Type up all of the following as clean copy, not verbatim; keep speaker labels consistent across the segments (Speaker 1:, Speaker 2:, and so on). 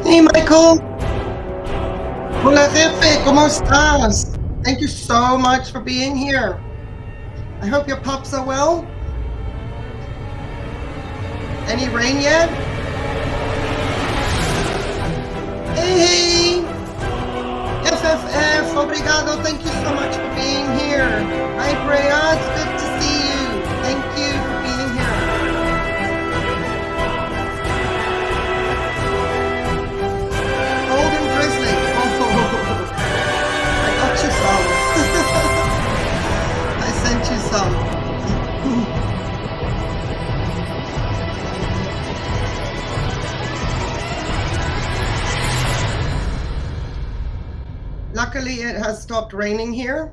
Speaker 1: Hey Michael, hola jefe, ¿cómo estás? Thank you so much for being here. I hope your pups are well. Any rain yet? Hey, FFF, obrigado, thank you so much for being here. Hi Brea, it's good to see you. Thank you for being here. Cold and drizzly. Oh, I got you some. I sent you some. Luckily, it has stopped raining here.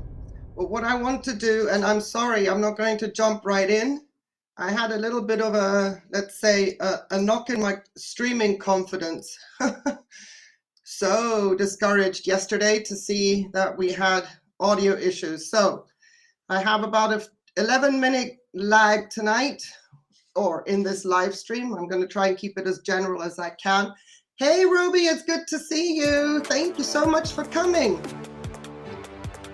Speaker 1: But what I want to do, and I'm sorry, I'm not going to jump right in. I had a little bit of a, let's say, a knock in my streaming confidence. So discouraged yesterday to see that we had audio issues. So I have about a 11-minute lag tonight, or in this live stream. I'm going to try and keep it as general as I can. Hey Ruby, it's good to see you. Thank you so much for coming.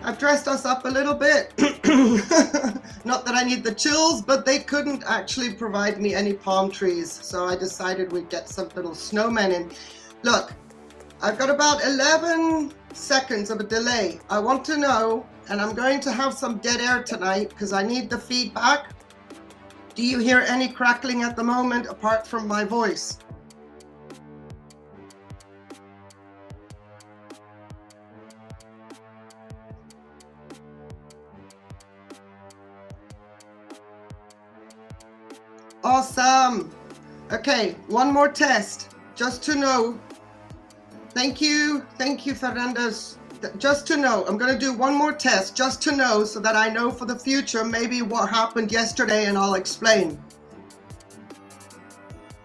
Speaker 1: I've dressed us up a little bit. Not that I need the chills, but they couldn't actually provide me any palm trees. So I decided we'd get some little snowmen in. Look, I've got about 11 seconds of a delay. I want to know, and I'm going to have some dead air tonight because I need the feedback. Do you hear any crackling at the moment apart from my voice? Awesome. Okay, one more test, just to know. Thank you, Fernandez. Just to know, I'm going to do one more test, just to know, so that I know for the future maybe what happened yesterday, and I'll explain.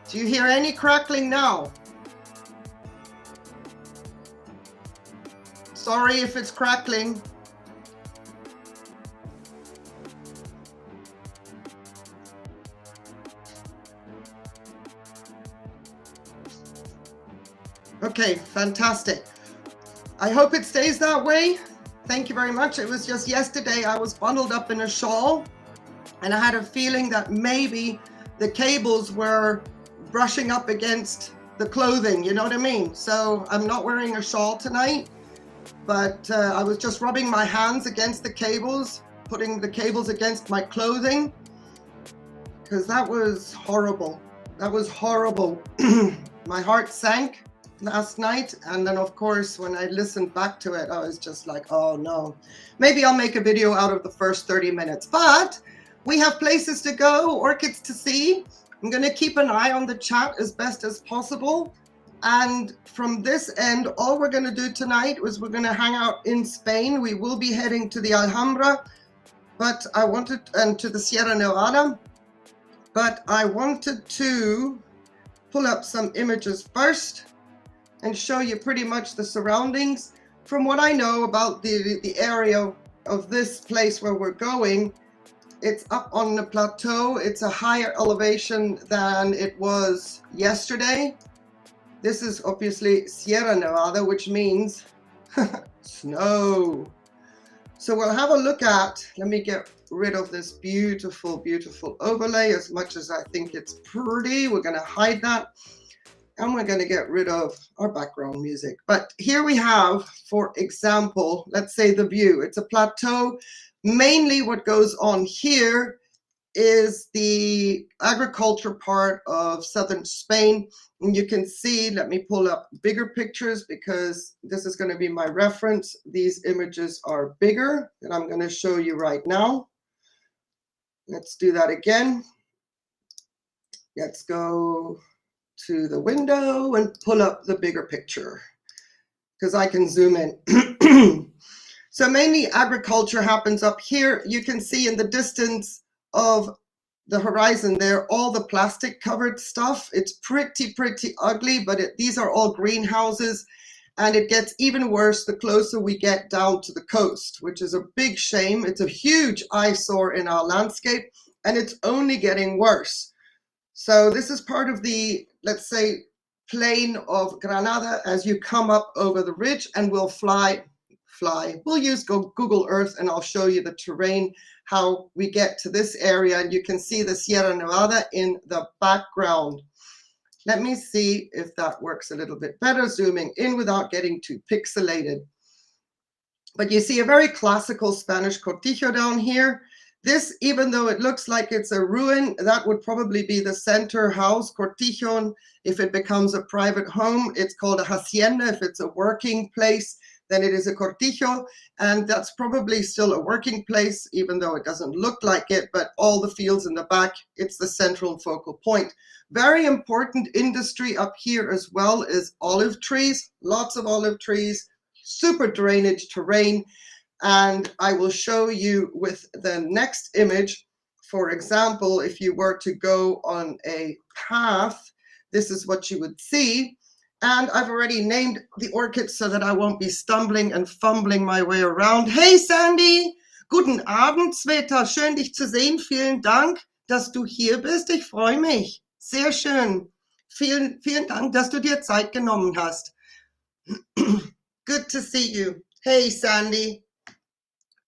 Speaker 1: Do you hear any crackling now? Sorry if it's crackling. Okay, fantastic. I hope it stays that way. Thank you very much. It was just yesterday I was bundled up in a shawl and I had a feeling that maybe the cables were brushing up against the clothing, you know what I mean? So I'm not wearing a shawl tonight, but I was just rubbing my hands against the cables, putting the cables against my clothing, because that was horrible. That was horrible. My heart sank last night, and then of course when I listened back to it I was just like, oh no. Maybe I'll make a video out of the first 30 minutes, but we have places to go, orchids to see. I'm going to keep an eye on the chat as best as possible, and from this end all we're going to do tonight is we're going to hang out in Spain. We will be heading to the Alhambra, but I wanted, and to the Sierra Nevada, but I wanted to pull up some images first and show you pretty much the surroundings. From what I know about the area of this place where we're going, it's up on the plateau. It's a higher elevation than it was yesterday. This is obviously Sierra Nevada, which means snow. So we'll have a look at, let me get rid of this beautiful, beautiful overlay as much as I think it's pretty. We're gonna hide that. And we're going to get rid of our background music. But here we have, for example, let's say the view. It's a plateau. Mainly what goes on here is the agriculture part of southern Spain. And you can see, let me pull up bigger pictures because this is going to be my reference. These images are bigger that I'm going to show you right now. Let's do that again. Let's go to the window and pull up the bigger picture because I can zoom in. So mainly agriculture happens up here. You can see in the distance of the horizon there, all the plastic covered stuff. It's pretty ugly, but these are all greenhouses, and it gets even worse the closer we get down to the coast, which is a big shame. It's a huge eyesore in our landscape, and it's only getting worse. So this is part of the, let's say, plain of Granada as you come up over the ridge, and we'll we'll use Google Earth and I'll show you the terrain, how we get to this area, and you can see the Sierra Nevada in the background. Let me see if that works a little bit better, zooming in without getting too pixelated. But you see a very classical Spanish cortijo down here. This, even though it looks like it's a ruin, that would probably be the center house, cortijo. If it becomes a private home, it's called a hacienda. If it's a working place, then it is a cortijo, and that's probably still a working place, even though it doesn't look like it, but all the fields in the back, it's the central focal point. Very important industry up here as well is olive trees, lots of olive trees, super drainage terrain, and I will show you with the next image. For example, if you were to go on a path, this is what you would see. And I've already named the orchids so that I won't be stumbling and fumbling my way around. Hey Sandy, guten Abend, Sveta, schön dich zu sehen. Vielen Dank, dass du hier bist. Ich freue mich. Sehr schön. Vielen Dank, dass du dir Zeit genommen hast. Good to see you. Hey Sandy.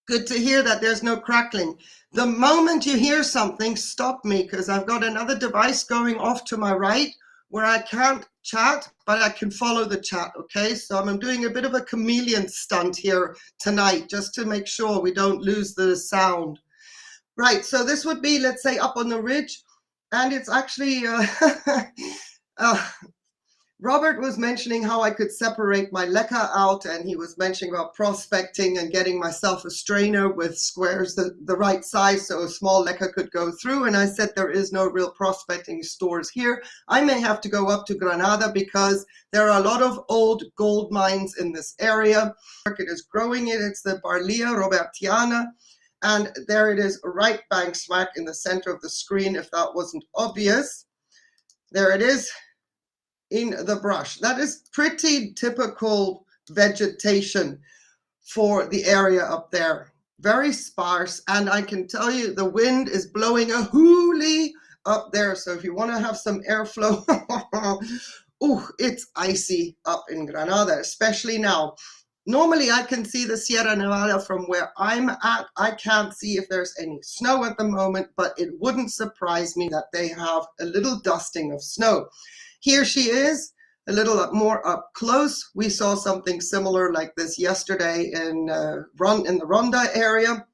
Speaker 1: Good to hear that there's no crackling. The moment you hear something, stop me, because I've got another device going off to my right where I can't chat, but I can follow the chat, okay? So I'm doing a bit of a chameleon stunt here tonight just to make sure we don't lose the sound. Right, so this would be, let's say, up on the ridge, and it's actually, Robert was mentioning how I could separate my leca out, and he was mentioning about prospecting and getting myself a strainer with squares the right size so a small leca could go through. And I said there is no real prospecting stores here. I may have to go up to Granada because there are a lot of old gold mines in this area. Market is growing it. It's the Barlia Robertiana. And there it is, right bang smack in the center of the screen, if that wasn't obvious. There it is. In the brush. That is pretty typical vegetation for the area up there. Very sparse, and I can tell you the wind is blowing a hoolie up there. So if you want to have some airflow, oh, it's icy up in Granada, especially now. Normally I can see the Sierra Nevada from where I'm at. I can't see if there's any snow at the moment, but it wouldn't surprise me that they have a little dusting of snow. Here she is, a little more up close. We saw something similar like this yesterday in the Ronda area.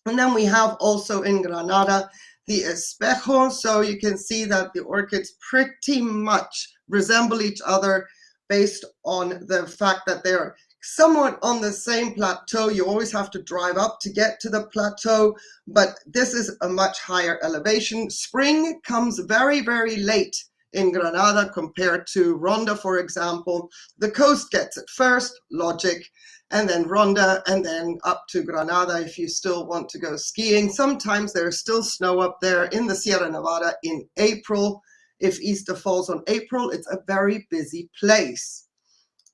Speaker 1: And then we have also in Granada the espejo. So you can see that the orchids pretty much resemble each other based on the fact that they're somewhat on the same plateau. You always have to drive up to get to the plateau, but this is a much higher elevation. Spring comes very, very late in Granada compared to Ronda, for example. The coast gets it first, logic, and then Ronda, and then up to Granada if you still want to go skiing. Sometimes there's still snow up there in the Sierra Nevada in April. If Easter falls on April, it's a very busy place.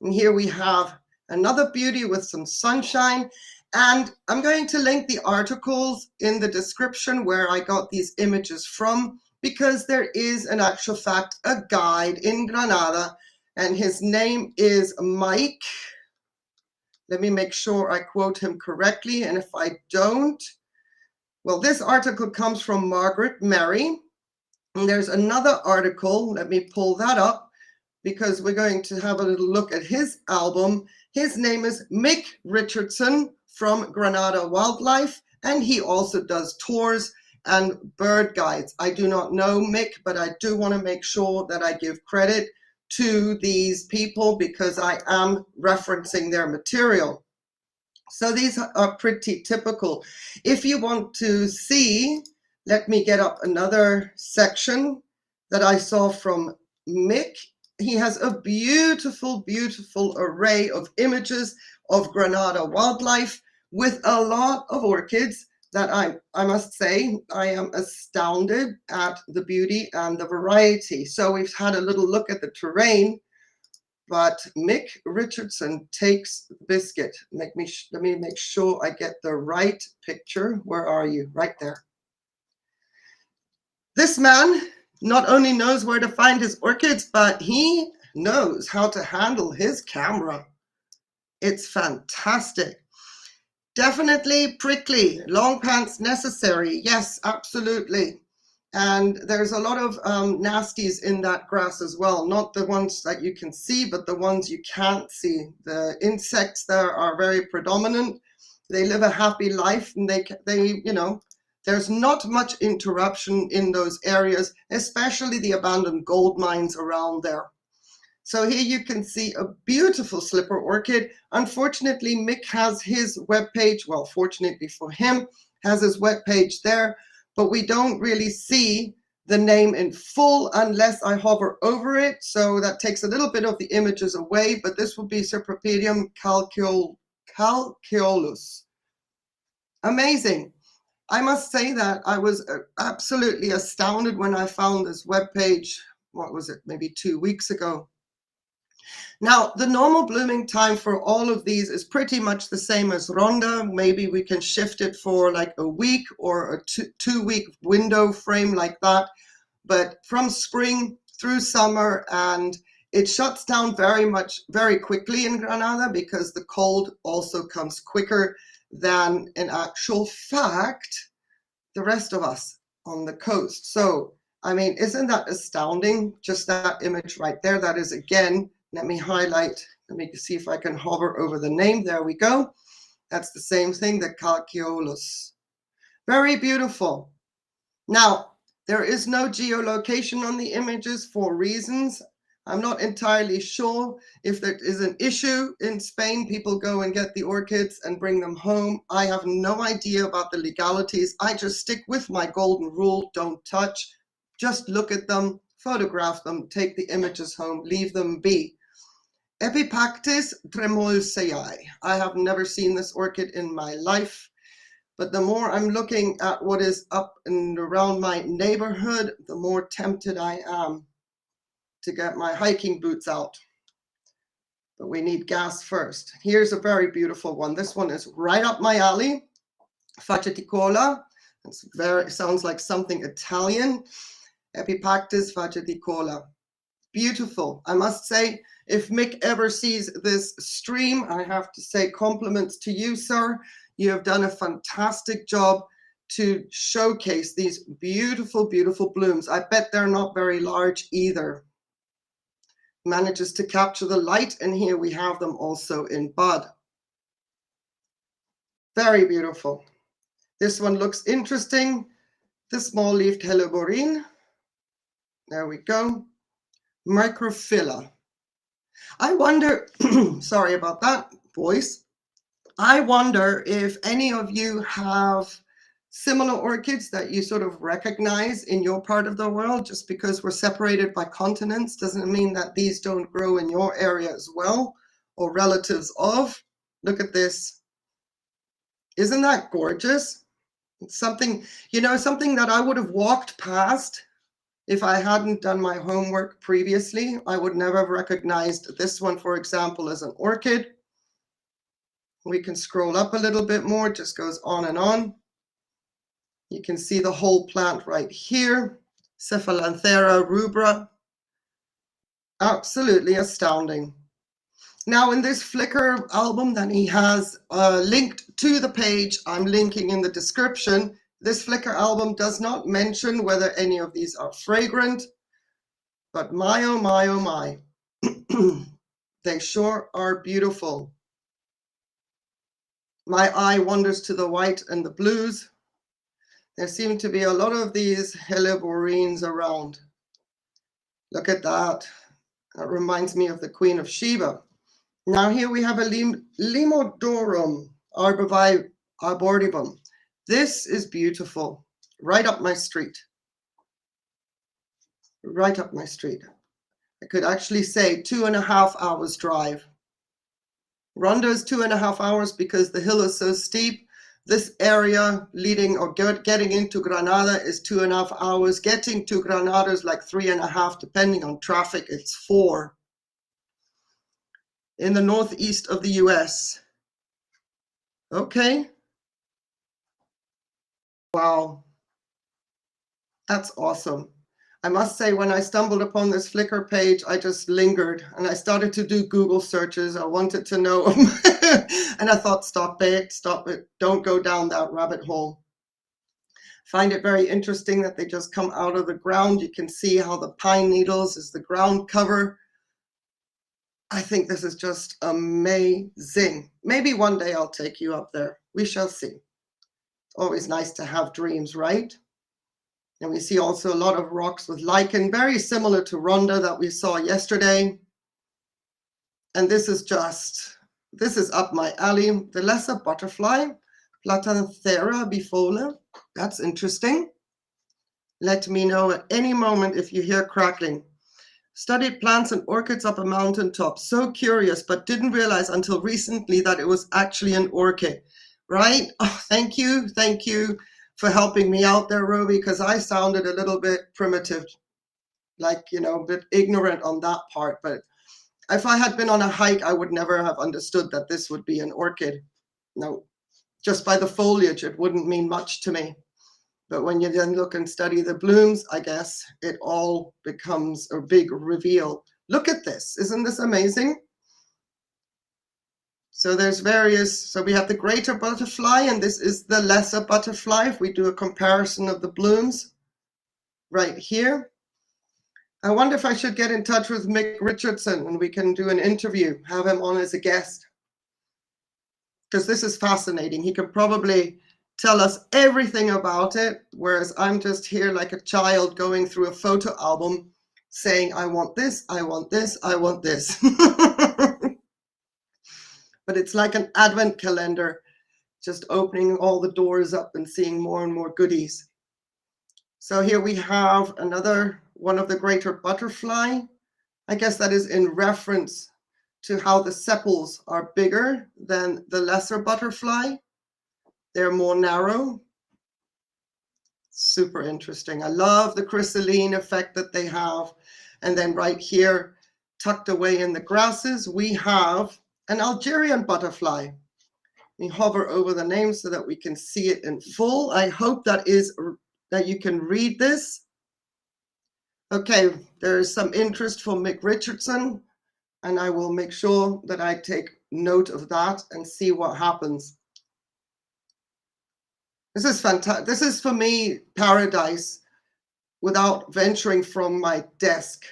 Speaker 1: And here we have another beauty with some sunshine. And I'm going to link the articles in the description where I got these images from, because there is, in actual fact, a guide in Granada, and his name is MicK. Let me make sure I quote him correctly, and if I don't, well, this article comes from Margaret Mary, and there's another article, let me pull that up, because we're going to have a little look at his album. His name is MicK Richardson from Granada Wildlife, and he also does tours and bird guides. I do not know MicK, but I do want to make sure that I give credit to these people because I am referencing their material. So these are pretty typical. If you want to see Let me get up another section that I saw from MicK. He has a beautiful, beautiful array of images of Granada wildlife with a lot of orchids that I must say, I am astounded at the beauty and the variety. So we've had a little look at the terrain, but MicK Richardson takes the biscuit. Let me make sure I get the right picture. Where are you? Right there. This man not only knows where to find his orchids, but he knows how to handle his camera. It's fantastic. Definitely prickly, long pants necessary. Yes, absolutely. And there's a lot of nasties in that grass as well. Not the ones that you can see, but the ones you can't see. The insects there are very predominant. They live a happy life, and they you know, there's not much interruption in those areas, especially the abandoned gold mines around there. So here you can see a beautiful slipper orchid. Unfortunately, MicK has his webpage, well, fortunately for him, has his webpage there, but we don't really see the name in full unless I hover over it. So that takes a little bit of the images away, but this will be Cypripedium calceolus. Amazing. I must say that I was absolutely astounded when I found this webpage, what was it, maybe 2 weeks ago. Now, the normal blooming time for all of these is pretty much the same as Ronda. Maybe we can shift it for like a week or a two-week window frame like that. But from spring through summer, and it shuts down very quickly in Granada because the cold also comes quicker than in actual fact the rest of us on the coast. So, I mean, isn't that astounding? Just that image right there. That is, again, let me highlight, let me see if I can hover over the name. There we go. That's the same thing, the calceolus. Very beautiful. Now, there is no geolocation on the images for reasons. I'm not entirely sure if there is an issue in Spain. People go and get the orchids and bring them home. I have no idea about the legalities. I just stick with my golden rule, don't touch. Just look at them, photograph them, take the images home, leave them be. Epipactis tremolsei. I have never seen this orchid in my life. But the more I'm looking at what is up and around my neighborhood, the more tempted I am to get my hiking boots out. But we need gas first. Here's a very beautiful one. This one is right up my alley. Faceticola. It sounds like something Italian. Epipactis faceticola. Beautiful. I must say, if MicK ever sees this stream, I have to say compliments to you, sir. You have done a fantastic job to showcase these beautiful, beautiful blooms. I bet they're not very large either. Manages to capture the light, and here we have them also in bud. Very beautiful. This one looks interesting. The small-leaved helleborine. There we go. Microphylla. I wonder, sorry about that voice. I wonder if any of you have similar orchids that you sort of recognize in your part of the world. Just because we're separated by continents doesn't mean that these don't grow in your area as well, or relatives of. Look at this. Isn't that gorgeous? It's something, you know, something that I would have walked past if I hadn't done my homework previously. I would never have recognized this one, for example, as an orchid. We can scroll up a little bit more, it just goes on and on. You can see the whole plant right here. Cephalanthera rubra. Absolutely astounding. Now, in this Flickr album that he has linked to the page, I'm linking in the description. This Flickr album does not mention whether any of these are fragrant, but my, oh my, oh my. They sure are beautiful. My eye wanders to the white and the blues. There seem to be a lot of these helleborines around. Look at that. That reminds me of the Queen of Sheba. Now here we have a Limnodorum arborvivum. This is beautiful. right up my street. Right up my street. I could actually say 2.5 hours drive. Ronda is 2.5 hours because the hill is so steep. This area leading or getting into Granada is 2.5 hours. Getting to Granada is like 3.5, depending on traffic, it's 4. In the northeast of the US. Okay. Wow. That's awesome. I must say, when I stumbled upon this Flickr page, I just lingered and I started to do Google searches. I wanted to know. And I thought, stop it, don't go down that rabbit hole. Find it very interesting that they just come out of the ground. You can see how the pine needles is the ground cover. I think this is just amazing. Maybe one day I'll take you up there. We shall see. Always nice to have dreams, right? And we see also a lot of rocks with lichen, very similar to Ronda that we saw yesterday. And this is up my alley. The lesser butterfly, Platanthera bifolia. That's interesting. Let me know at any moment if you hear crackling. Studied plants and orchids up a mountaintop. So curious, but didn't realize until recently that it was actually an orchid, right? Oh, thank you for helping me out there, Roby, because I sounded a little bit primitive, like, a bit ignorant on that part. But if I had been on a hike, I would never have understood that this would be an orchid. No, just by the foliage, it wouldn't mean much to me. But when you then look and study the blooms, I guess it all becomes a big reveal. Look at this. Isn't this amazing? So there's various, so we have the greater butterfly, and this is the lesser butterfly. If we do a comparison of the blooms right here. I wonder if I should get in touch with MicK Richardson and we can do an interview, have him on as a guest. Because this is fascinating. He can probably tell us everything about it, whereas I'm just here like a child going through a photo album saying, I want this, I want this, I want this. But it's like an advent calendar, just opening all the doors up and seeing more and more goodies. So here we have another one of the greater butterfly. I guess that is in reference to how the sepals are bigger than the lesser butterfly. They're more narrow. Super interesting. I love the crystalline effect that they have. And then right here, tucked away in the grasses, we have an Algerian butterfly. We hover over the name so that we can see it in full. I hope that you can read this. Okay, there is some interest from MicK Richardson, and I will make sure that I take note of that and see what happens. This is fantastic. This is for me paradise without venturing from my desk.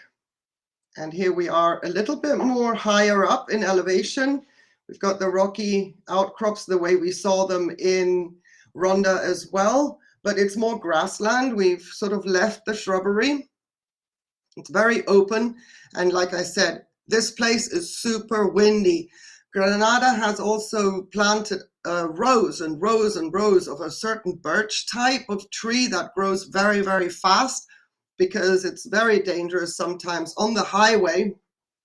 Speaker 1: And here we are a little bit more higher up in elevation. We've got the rocky outcrops the way we saw them in Ronda as well, but it's more grassland. We've sort of left the shrubbery. It's very open. And like I said, this place is super windy. Granada has also planted rows and rows and rows of a certain birch type of tree that grows very, very fast because it's very dangerous sometimes on the highway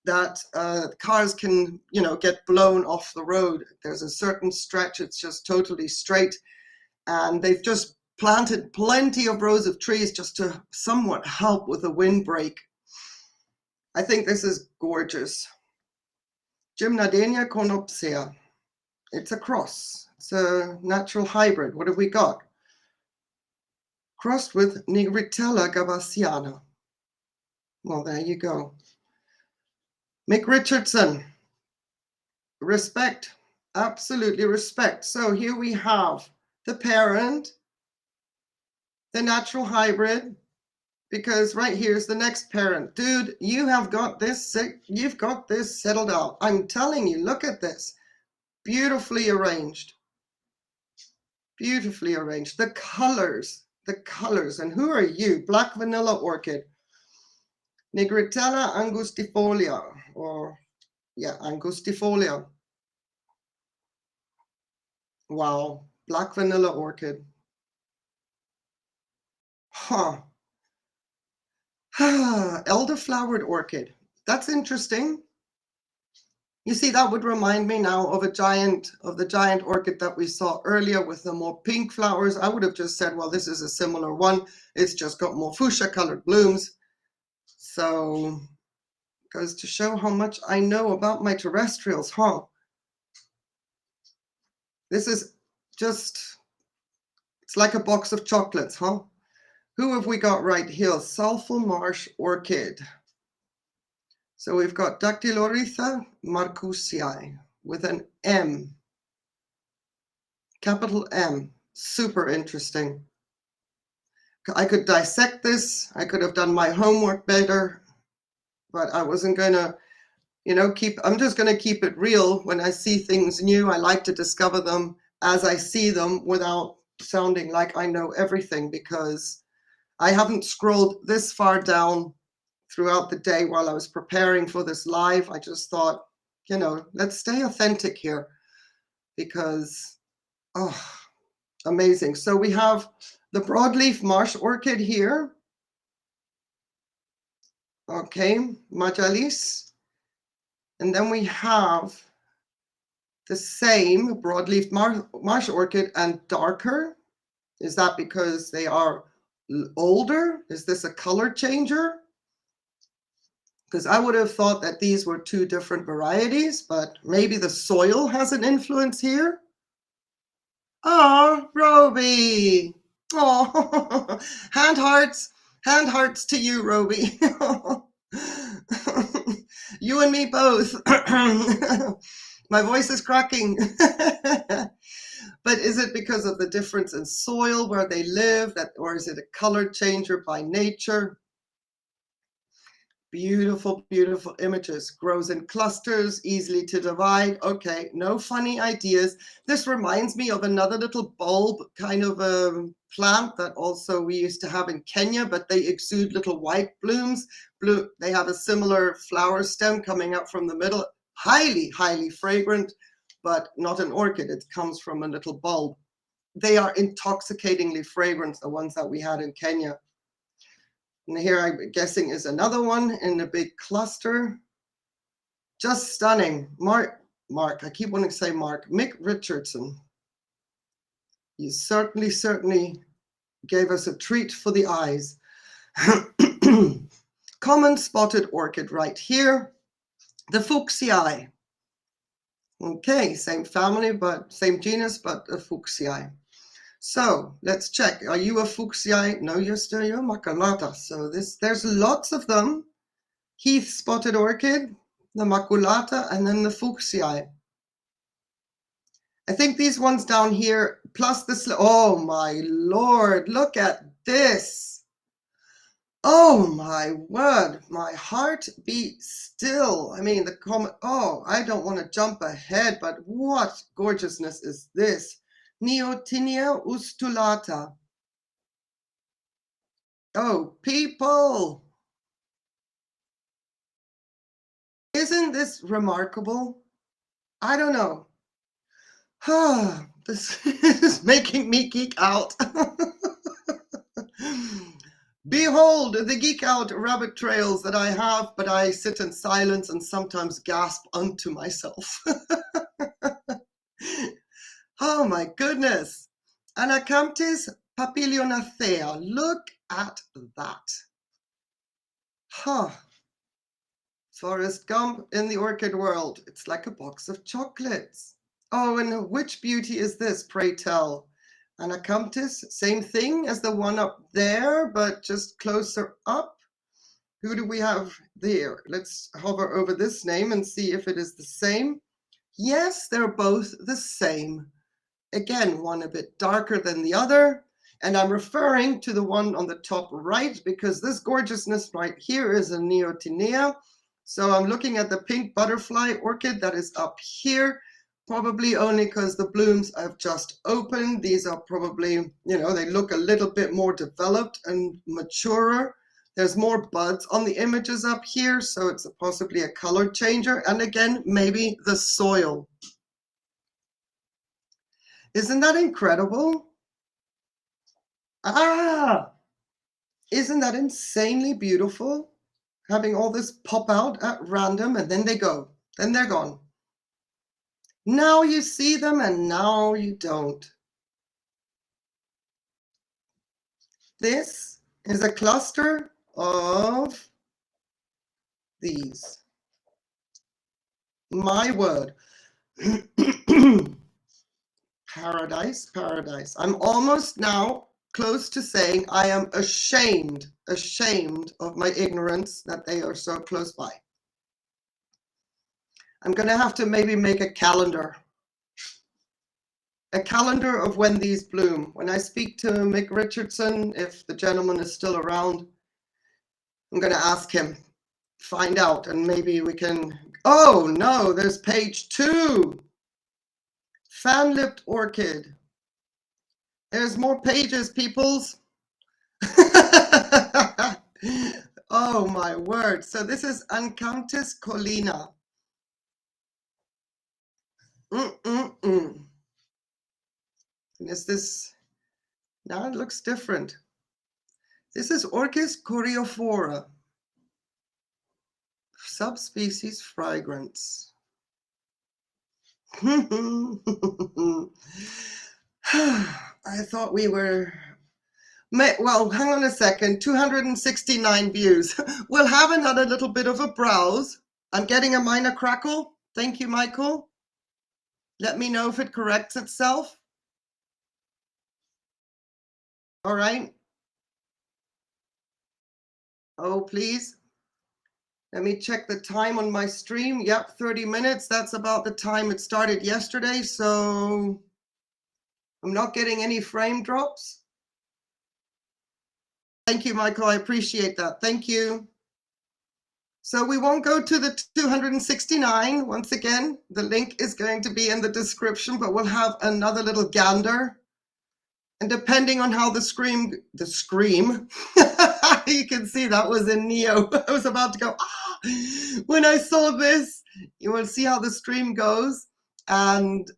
Speaker 1: that cars can, get blown off the road. There's a certain stretch, it's just totally straight. And they've just planted plenty of rows of trees just to somewhat help with the windbreak. I think this is gorgeous. Gymnadenia conopsea. It's a cross. It's a natural hybrid. What have we got? Crossed with Nigritella gabassiana. Well, there you go. MicK Richardson. Respect. Absolutely respect. So here we have the parent, the natural hybrid, because right here's the next parent. Dude, you have got this you've got this settled out. I'm telling you, look at this. Beautifully arranged. Beautifully arranged. The colors. And who are you? Black vanilla orchid. Nigritella angustifolia, angustifolia. Wow, black vanilla orchid. Huh. Elder-flowered orchid. That's interesting. You see, that would remind me now of the giant orchid that we saw earlier with the more pink flowers. I would have just said, well, this is a similar one. It's just got more fuchsia colored blooms. So goes to show how much I know about my terrestrials, huh? This is just, it's like a box of chocolates, huh? Who have we got right here? Sulphur marsh orchid. So we've got Dactyloritha marcusii with an M, capital M. Super interesting. I could dissect this. I could have done my homework better, but I wasn't going to, I'm just going to keep it real. When I see things new, I like to discover them as I see them without sounding like I know everything, because I haven't scrolled this far down throughout the day while I was preparing for this live. I just thought, let's stay authentic here, because, amazing. So we have the broadleaf marsh orchid here. Okay, Majalis. And then we have the same broadleaf marsh orchid and darker. Is that because they are older? Is this a color changer? Because I would have thought that these were two different varieties, but maybe the soil has an influence here. Oh, Roby. Oh, hand hearts to you, Roby. You and me both. My voice is cracking. But is it because of the difference in soil where they live, or is it a color changer by nature? Beautiful, beautiful images. Grows in clusters, easily to divide. Okay, no funny ideas. This reminds me of another little bulb kind of a plant that also we used to have in Kenya, but they exude little white blooms. They have a similar flower stem coming up from the middle. Highly, highly fragrant, but not an orchid. It comes from a little bulb. They are intoxicatingly fragrant, the ones that we had in Kenya. And here I'm guessing is another one in a big cluster. Just stunning. Mark, I keep wanting to say Mark. MicK Richardson. You certainly gave us a treat for the eyes. Common spotted orchid right here. The fuchsii. Okay, same family, but same genus, but a fuchsii. So let's check. Are you a fuchsii? No, you're maculata. So there's lots of them. Heath spotted orchid, the maculata, and then the fuchsii. I think these ones down here, plus this. Oh my Lord, look at this. Oh my word, my heart beats still. I mean, the comment. Oh, I don't want to jump ahead, but what gorgeousness is this? Neotinia ustulata. Oh, people. Isn't this remarkable? I don't know. This is making me geek out. Behold the geek out rabbit trails that I have, but I sit in silence and sometimes gasp unto myself. Oh my goodness. Anacamptis papilionacea. Look at that. Huh. Forrest Gump in the orchid world. It's like a box of chocolates. Oh, and which beauty is this, pray tell? Anacamptis, same thing as the one up there, but just closer up. Who do we have there? Let's hover over this name and see if it is the same. Yes, they're both the same. Again, one a bit darker than the other. And I'm referring to the one on the top right, because this gorgeousness right here is a Neotinea. So I'm looking at the pink butterfly orchid that is up here, probably only because the blooms have just opened. These are probably, they look a little bit more developed and maturer. There's more buds on the images up here, so it's possibly a color changer. And again, maybe the soil. Isn't that incredible? Ah, Isn't that insanely beautiful? Having all this pop out at random and then they go, then they're gone. Now you see them and now you don't. This is a cluster of these. My word. Paradise, paradise. I'm almost now close to saying I am ashamed of my ignorance that they are so close by. I'm going to have to maybe make a calendar of when these bloom. When I speak to MicK Richardson, if the gentleman is still around, I'm going to ask him, find out, and maybe we can. Oh no, there's page 2. Fan-lipped orchid. There's more pages, peoples. Oh my word. So this is Acanthus collina. And is this, now it looks different. This is Orchis choreophora, subspecies fragrance. I thought we were, well, hang on a second, 269 views. We'll have another little bit of a browse. I'm getting a minor crackle. Thank you, Michael. Let me know if it corrects itself. All right. Oh, please. Let me check the time on my stream. Yep, 30 minutes. That's about the time it started yesterday. So I'm not getting any frame drops. Thank you, Michael. I appreciate that. Thank you. So we won't go to the 269. Once again, the link is going to be in the description, but we'll have another little gander. And depending on how the scream, you can see that was in Neo. I was about to go, ah! When I saw this, you will see how the stream goes and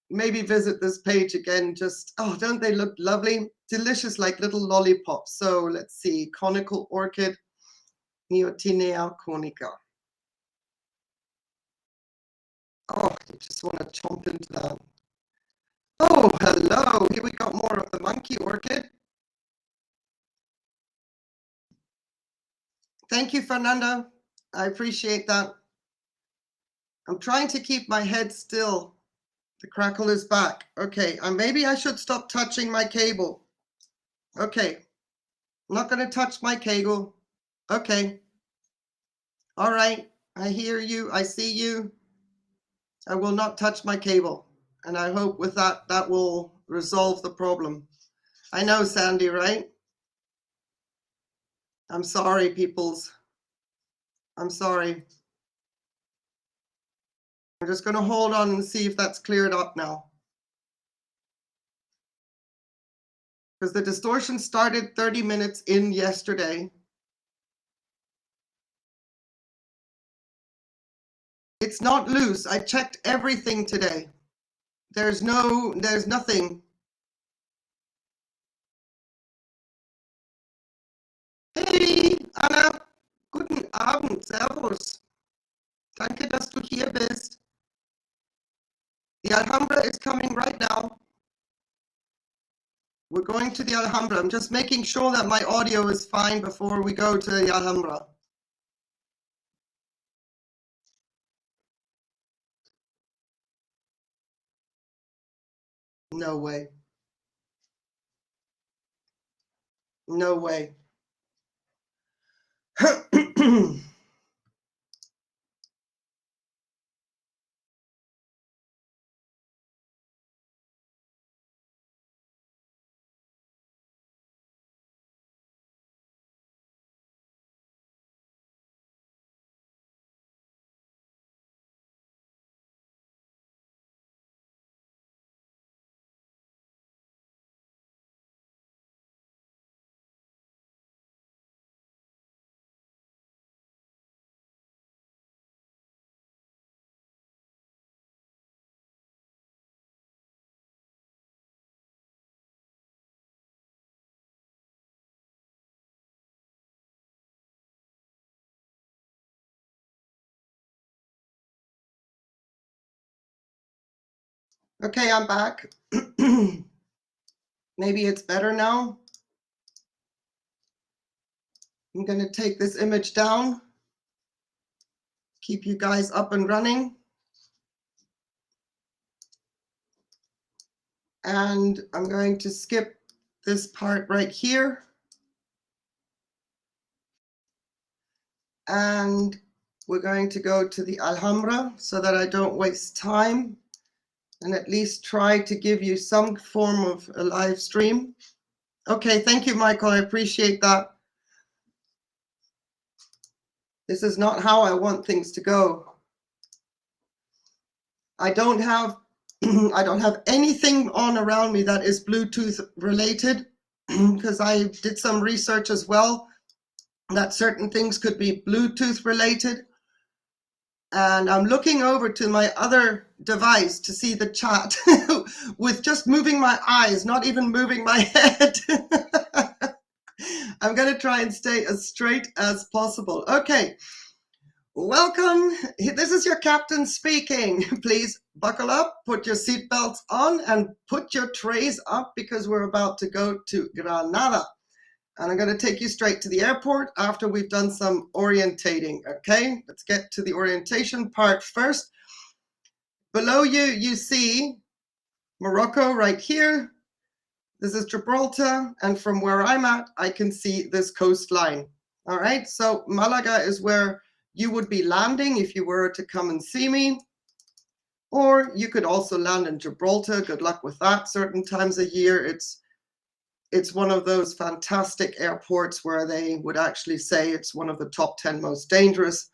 Speaker 1: maybe visit this page again. Just, oh, don't they look lovely? Delicious, like little lollipops. So let's see, conical orchid, Neotinea conica. Oh, you just want to chomp into that. Oh, hello. Here we got more of the monkey orchid. Thank you, Fernando. I appreciate that. I'm trying to keep my head still. The crackle is back. Okay, maybe I should stop touching my cable. Okay, I'm not going to touch my cable. Okay. All right, I hear you. I see you. I will not touch my cable. And I hope with that, that will resolve the problem. I know, Sandy, right? I'm sorry, peoples. I'm sorry. I'm just going to hold on and see if that's cleared up now. Because the distortion started 30 minutes in yesterday. It's not loose. I checked everything today. There's nothing. Hey, Anna. Guten Abend. Servus. Danke, dass du hier bist. The Alhambra is coming right now. We're going to the Alhambra. I'm just making sure that my audio is fine before we go to the Alhambra. No way. No way. Okay, I'm back. Maybe it's better now. I'm going to take this image down, keep you guys up and running. And I'm going to skip this part right here. And we're going to go to the Alhambra so that I don't waste time and at least try to give you some form of a live stream. Okay, thank you, Michael. I appreciate that. This is not how I want things to go. I don't have I don't have anything on around me that is Bluetooth related because I did some research as well that certain things could be Bluetooth related. And I'm looking over to my other device to see the chat with just moving my eyes, not even moving my head. I'm going to try and stay as straight as possible. Okay, welcome. This is your captain speaking. Please buckle up, put your seatbelts on, and put your trays up because we're about to go to Granada. And I'm going to take you straight to the airport after we've done some orientating. Okay, let's get to the orientation part first. Below you, you see Morocco right here. This is Gibraltar. And from where I'm at, I can see this coastline. All right, so Malaga is where you would be landing if you were to come and see me. Or you could also land in Gibraltar. Good luck with that. Certain times a year, it's one of those fantastic airports where they would actually say it's one of the top 10 most dangerous.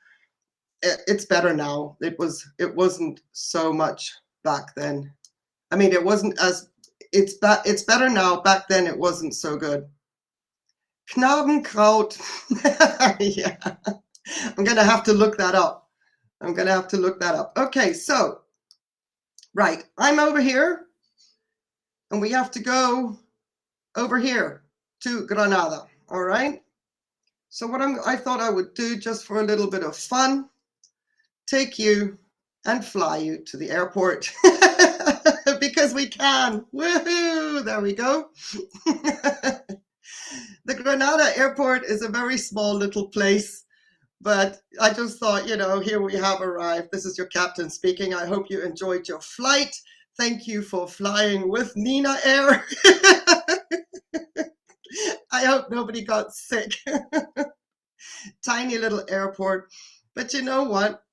Speaker 1: It's better now. It wasn't so much back then. I mean, it wasn't as, it's better now. Back then it wasn't so good. Knabenkraut. Yeah, I'm gonna have to look that up. Okay, so, right, I'm over here and we have to go over here to Granada. All right, so what I thought I would do just for a little bit of fun, take you and fly you to the airport because we can. Woohoo, there we go. The Granada airport is a very small little place, but I just thought, you know, here we have arrived. This is your captain speaking. I hope you enjoyed your flight. Thank you for flying with Nina Air. I hope nobody got sick. Tiny little airport. But you know what?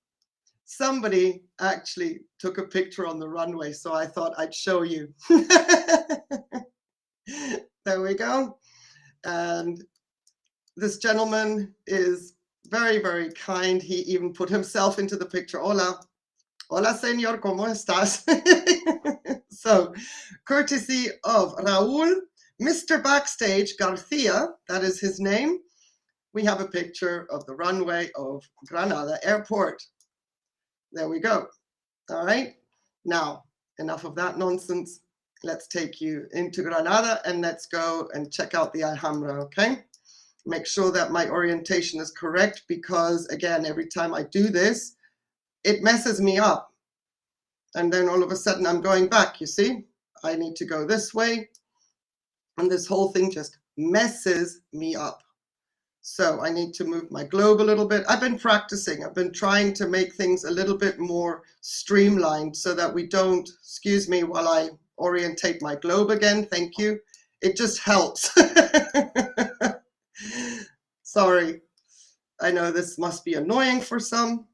Speaker 1: Somebody actually took a picture on the runway, so I thought I'd show you. There we go. And this gentleman is very, very kind. He even put himself into the picture. Hola. Hola, señor, ¿cómo estás? So, courtesy of Raúl, Mr. Backstage Garcia, that is his name. We have a picture of the runway of Granada Airport. There we go. All right. Now, enough of that nonsense. Let's take you into Granada and let's go and check out the Alhambra, okay? Make sure that my orientation is correct because, again, every time I do this, it messes me up. And then all of a sudden I'm going back, you see? I need to go this way. And this whole thing just messes me up. So I need to move my globe a little bit. I've been practicing. I've been trying to make things a little bit more streamlined so that we don't, excuse me, while I orientate my globe again. Thank you. It just helps. Sorry. I know this must be annoying for some,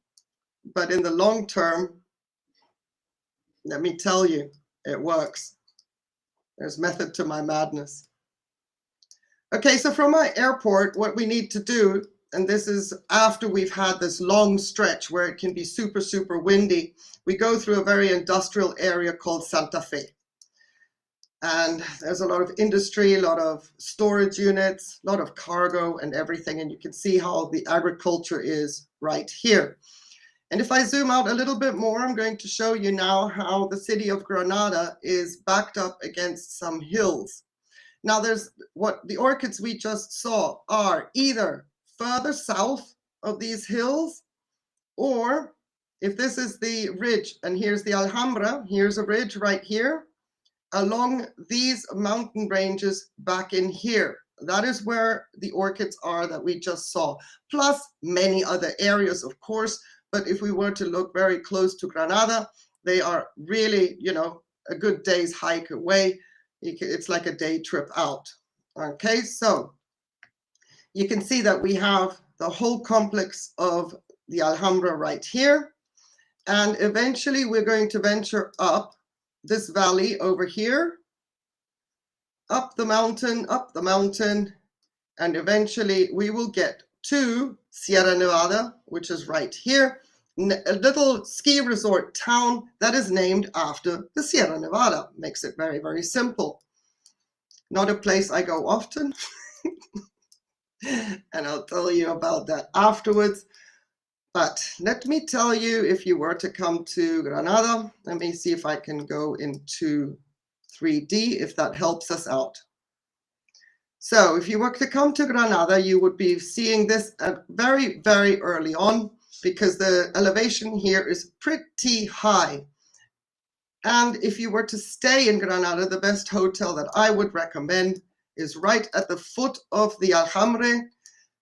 Speaker 1: but in the long term, let me tell you, it works. There's method to my madness. Okay, so from my airport, what we need to do, and this is after we've had this long stretch where it can be super, super windy, we go through a very industrial area called Santa Fe. And there's a lot of industry, a lot of storage units, a lot of cargo and everything. And you can see how the agriculture is right here. And if I zoom out a little bit more, I'm going to show you now how the city of Granada is backed up against some hills. Now there's what the orchids we just saw are either further south of these hills or if this is the ridge and here's the Alhambra, here's a ridge right here, along these mountain ranges back in here. That is where the orchids are that we just saw, plus many other areas, of course. But if we were to look very close to Granada, they are really, you know, a good day's hike away. It's like a day trip out. Okay, so you can see that we have the whole complex of the Alhambra right here. And eventually we're going to venture up this valley over here, up the mountain, and eventually we will get to Sierra Nevada, which is right here, a little ski resort town that is named after the Sierra Nevada. Makes it very, very simple. Not a place I go often, and I'll tell you about that afterwards. But let me tell you, if you were to come to Granada, let me see if I can go into 3D, if that helps us out. So if you were to come to Granada, you would be seeing this very, very early on, because the elevation here is pretty high. And if you were to stay in Granada, the best hotel that I would recommend is right at the foot of the Alhambra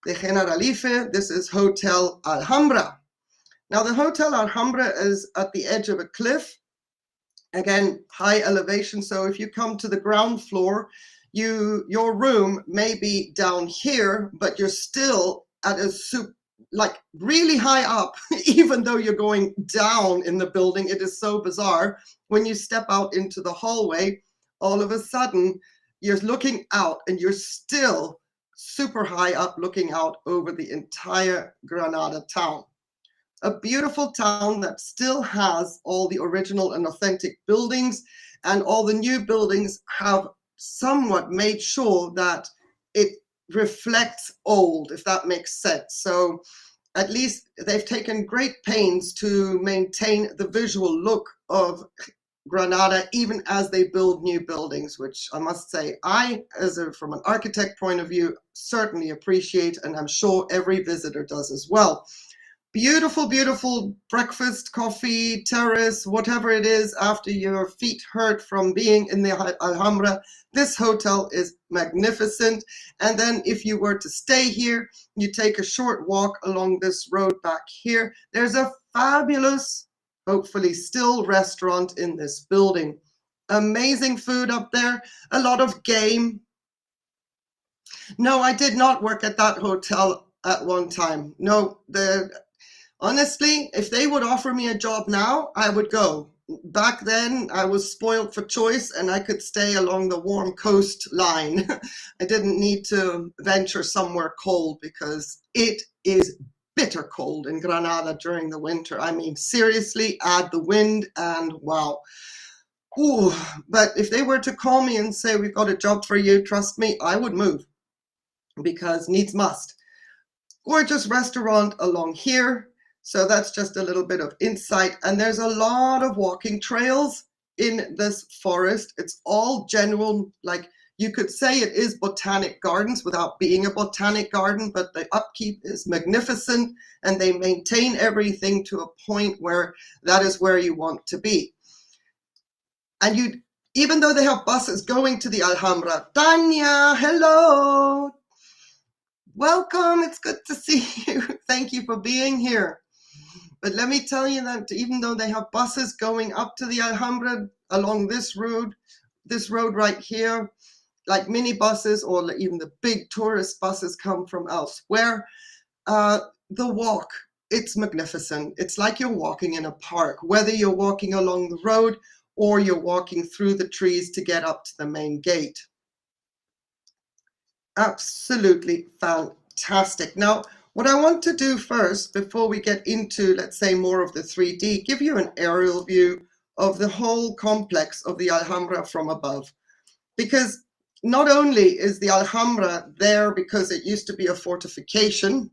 Speaker 1: de Generalife. This is Hotel Alhambra. Now the Hotel Alhambra is at the edge of a cliff. Again, high elevation. So if you come to the ground floor, your room may be down here, but you're still at a like really high up, even though you're going down in the building. It is so bizarre. When you step out into the hallway, all of a sudden you're looking out and you're still super high up, looking out over the entire Granada town. A beautiful town that still has all the original and authentic buildings, and all the new buildings have somewhat made sure that it reflects old, if that makes sense. So at least they've taken great pains to maintain the visual look of Granada, even as they build new buildings, which I must say, from an architect point of view, certainly appreciate, and I'm sure every visitor does as well. Beautiful, beautiful breakfast, coffee, terrace, whatever it is, after your feet hurt from being in the Alhambra. This hotel is magnificent. And then if you were to stay here, you take a short walk along this road back here. There's a fabulous, hopefully still, restaurant in this building. Amazing food up there, a lot of game. No, I did not work at that hotel at one time. No, honestly, if they would offer me a job now, I would go. Back then, I was spoiled for choice and I could stay along the warm coastline. I didn't need to venture somewhere cold, because it is bitter cold in Granada during the winter. I mean, seriously, add the wind and wow. Ooh, but if they were to call me and say, we've got a job for you, trust me, I would move, because needs must. Gorgeous restaurant along here. So that's just a little bit of insight. And there's a lot of walking trails in this forest. It's all general, like you could say it is botanic gardens without being a botanic garden, but the upkeep is magnificent and they maintain everything to a point where that is where you want to be. And even though they have buses going to the Alhambra, Tanya, hello. Welcome, it's good to see you. Thank you for being here. But let me tell you that even though they have buses going up to the Alhambra along this road right here, like mini buses or even the big tourist buses come from elsewhere, the walk, it's magnificent. It's like you're walking in a park, whether you're walking along the road or you're walking through the trees to get up to the main gate. Absolutely fantastic. Now, what I want to do first, before we get into, let's say, more of the 3D, give you an aerial view of the whole complex of the Alhambra from above. Because not only is the Alhambra there because it used to be a fortification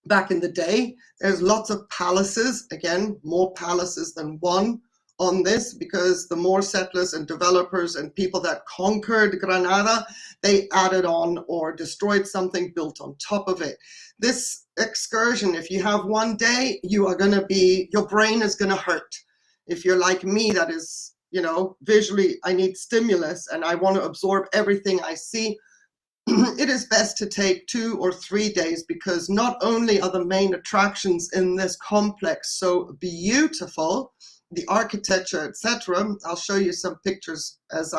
Speaker 1: back in the day, there's lots of palaces, again, more palaces than one on this, because the more settlers and developers and people that conquered Granada, they added on or destroyed something, built on top of it. This excursion. If you have one day, your brain is going to hurt. If you're like me, that is, visually, I need stimulus and I want to absorb everything I see. It is best to take 2 or 3 days, because not only are the main attractions in this complex so beautiful, the architecture, etc. I'll show you some pictures as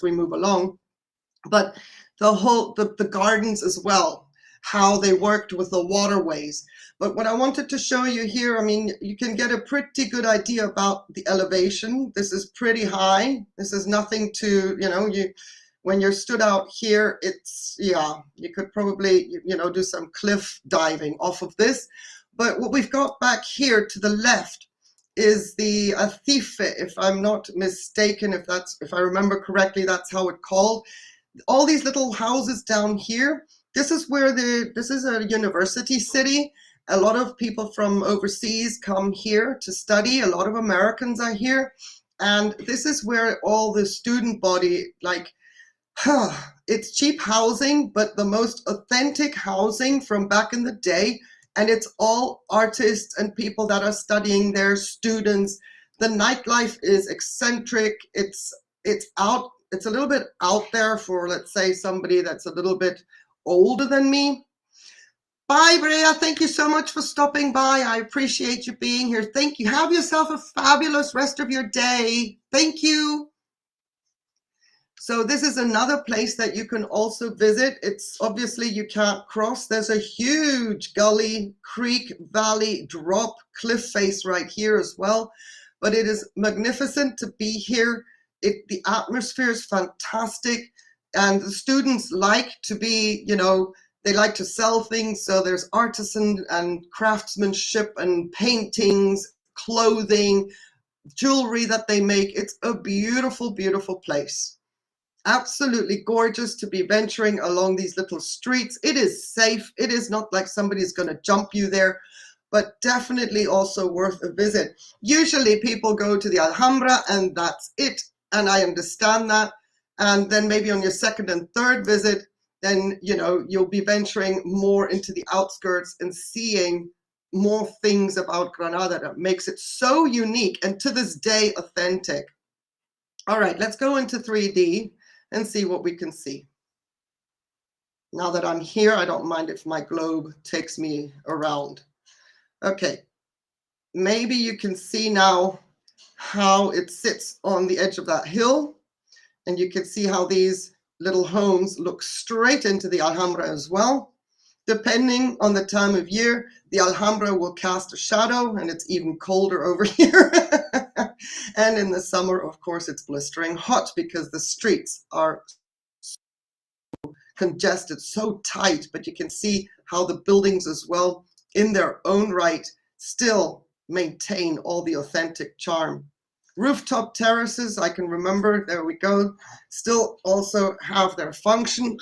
Speaker 1: we move along, but the gardens as well, how they worked with the waterways. But what I wanted to show you here, I mean, you can get a pretty good idea about the elevation. This is pretty high. This is nothing to, when you're stood out here, it's, you could probably, do some cliff diving off of this. But what we've got back here to the left is the Athife, if I'm not mistaken, if I remember correctly, that's how it's called. All these little houses down here, this is a university city. A lot of people from overseas come here to study. A lot of Americans are here. And this is where all the student body, it's cheap housing, but the most authentic housing from back in the day. And it's all artists and people that are studying there, students. The nightlife is eccentric. It's a little bit out there for, let's say, somebody that's a little bit older than me. Bye, Brea. Thank you so much for stopping by. I appreciate you being here. Thank you. Have yourself a fabulous rest of your day. Thank you. So this is another place that you can also visit. It's obviously you can't cross. There's a huge gully, creek, valley, drop, cliff face right here as well. But it is magnificent to be here. The atmosphere is fantastic. And the students like to be, they like to sell things. So there's artisan and craftsmanship and paintings, clothing, jewelry that they make. It's a beautiful, beautiful place. Absolutely gorgeous to be venturing along these little streets. It is safe. It is not like somebody's going to jump you there, but definitely also worth a visit. Usually people go to the Alhambra and that's it. And I understand that. And then maybe on your second and third visit, then, you'll be venturing more into the outskirts and seeing more things about Granada that makes it so unique and to this day authentic. All right, let's go into 3D and see what we can see. Now that I'm here, I don't mind if my globe takes me around. Okay, maybe you can see now how it sits on the edge of that hill. And you can see how these little homes look straight into the Alhambra as well. Depending on the time of year, the Alhambra will cast a shadow, and it's even colder over here. And in the summer, of course, it's blistering hot because the streets are so congested, so tight. But you can see how the buildings as well, in their own right, still maintain all the authentic charm. Rooftop terraces, I can remember, there we go, still also have their function.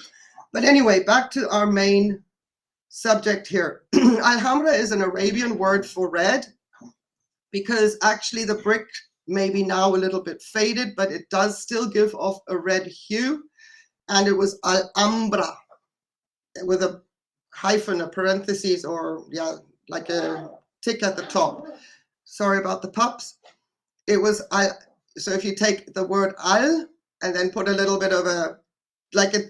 Speaker 1: But anyway, back to our main subject here. Alhambra is an Arabian word for red, because actually the brick may be now a little bit faded, but it does still give off a red hue. And it was Alhambra with a hyphen, a parentheses, or like a tick at the top. Sorry about the pups. It was, so if you take the word al and then put a little bit of a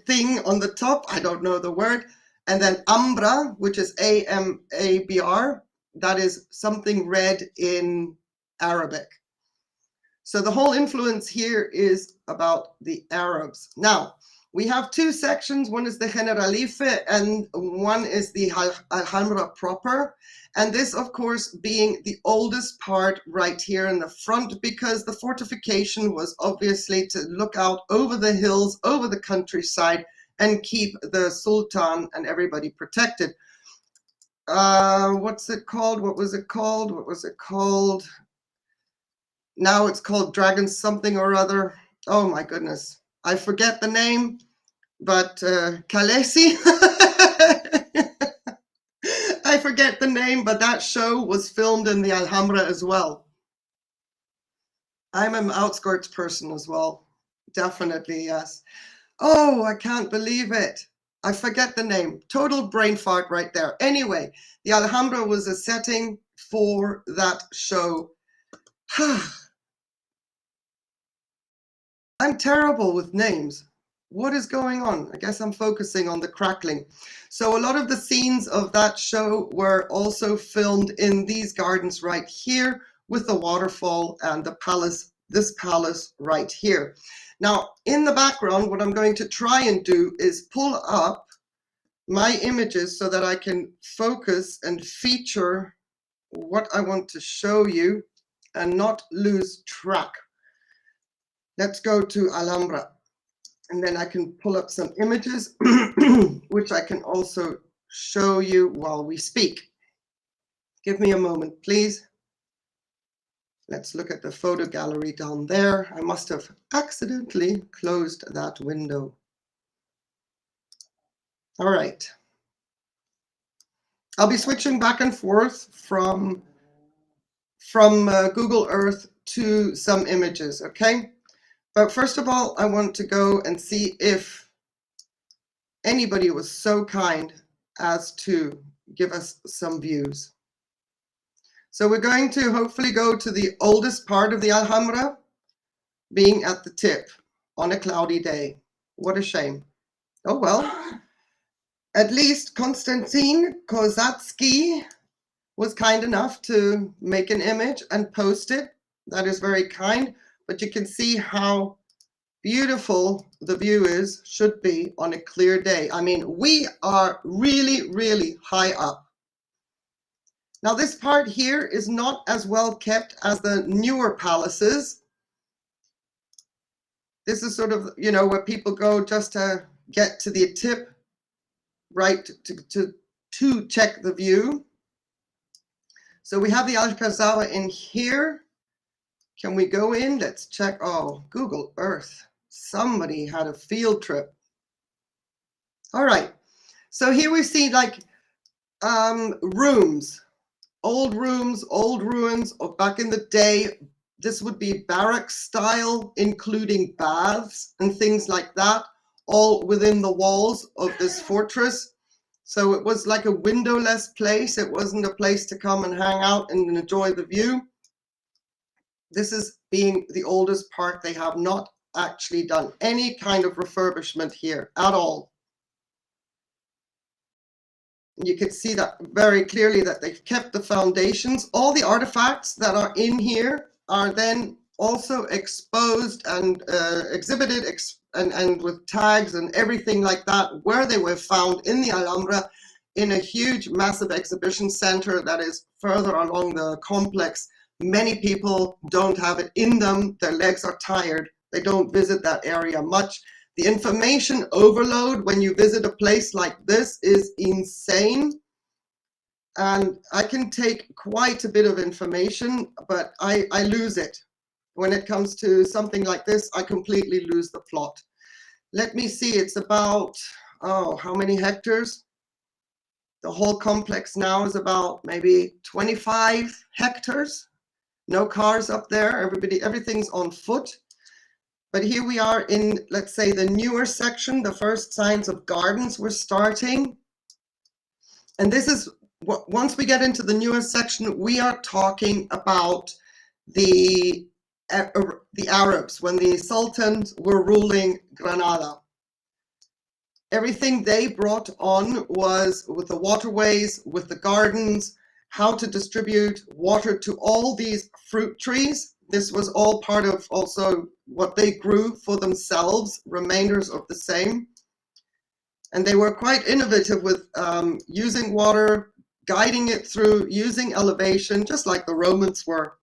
Speaker 1: thing on the top, I don't know the word, and then ambra, which is A-M-A-B-R, that is something red in Arabic. So the whole influence here is about the Arabs. Now, we have two sections. One is the Generalife and one is the Alhambra proper. And this, of course, being the oldest part right here in the front, because the fortification was obviously to look out over the hills, over the countryside, and keep the Sultan and everybody protected. What's it called? What was it called? What was it called? Now it's called Dragon something or other. Oh my goodness. I forget the name, but Khaleesi. I forget the name, but that show was filmed in the Alhambra as well. I'm an outskirts person as well. Definitely, yes. Oh, I can't believe it. I forget the name. Total brain fart right there. Anyway, the Alhambra was a setting for that show. I'm terrible with names. What is going on? I guess I'm focusing on the crackling. So a lot of the scenes of that show were also filmed in these gardens right here with the waterfall and the palace, this palace right here. Now, in the background, what I'm going to try and do is pull up my images so that I can focus and feature what I want to show you and not lose track. Let's go to Alhambra, and then I can pull up some images, which I can also show you while we speak. Give me a moment, please. Let's look at the photo gallery down there. I must have accidentally closed that window. All right. I'll be switching back and forth from Google Earth to some images, okay? But first of all, I want to go and see if anybody was so kind as to give us some views. So we're going to hopefully go to the oldest part of the Alhambra, being at the tip on a cloudy day. What a shame. Oh well, at least Konstantin Kozatsky was kind enough to make an image and post it. That is very kind, but you can see how beautiful the view should be on a clear day. I mean, we are really, really high up. Now this part here is not as well kept as the newer palaces. This is sort of, you know, where people go just to get to the tip, right, to check the view. So we have the Alcazaba in here. Can we go in? Let's check. Oh, Google Earth. Somebody had a field trip. All right. So here we see like rooms, old ruins of back in the day. This would be barrack style, including baths and things like that, all within the walls of this fortress. So it was like a windowless place. It wasn't a place to come and hang out and enjoy the view. This is being the oldest part. They have not actually done any kind of refurbishment here at all. You can see that very clearly that they've kept the foundations. All the artifacts that are in here are then also exposed and exhibited and with tags and everything like that, where they were found in the Alhambra in a huge, massive exhibition center that is further along the complex. Many people don't have it in them. Their legs are tired. They don't visit that area much. The information overload when you visit a place like this is insane. And I can take quite a bit of information, but I lose it. When it comes to something like this, I completely lose the plot. Let me see, it's about, oh, how many hectares? The whole complex now is about maybe 25 hectares. No cars up there, everything's on foot. But here we are in, let's say, the newer section. The first signs of gardens were starting. And this is, once we get into the newer section, we are talking about the Arabs, when the sultans were ruling Granada. Everything they brought on was with the waterways, with the gardens, how to distribute water to all these fruit trees. This was all part of also what they grew for themselves, remainders of the same. And they were quite innovative with using water, guiding it through, using elevation, just like the Romans were.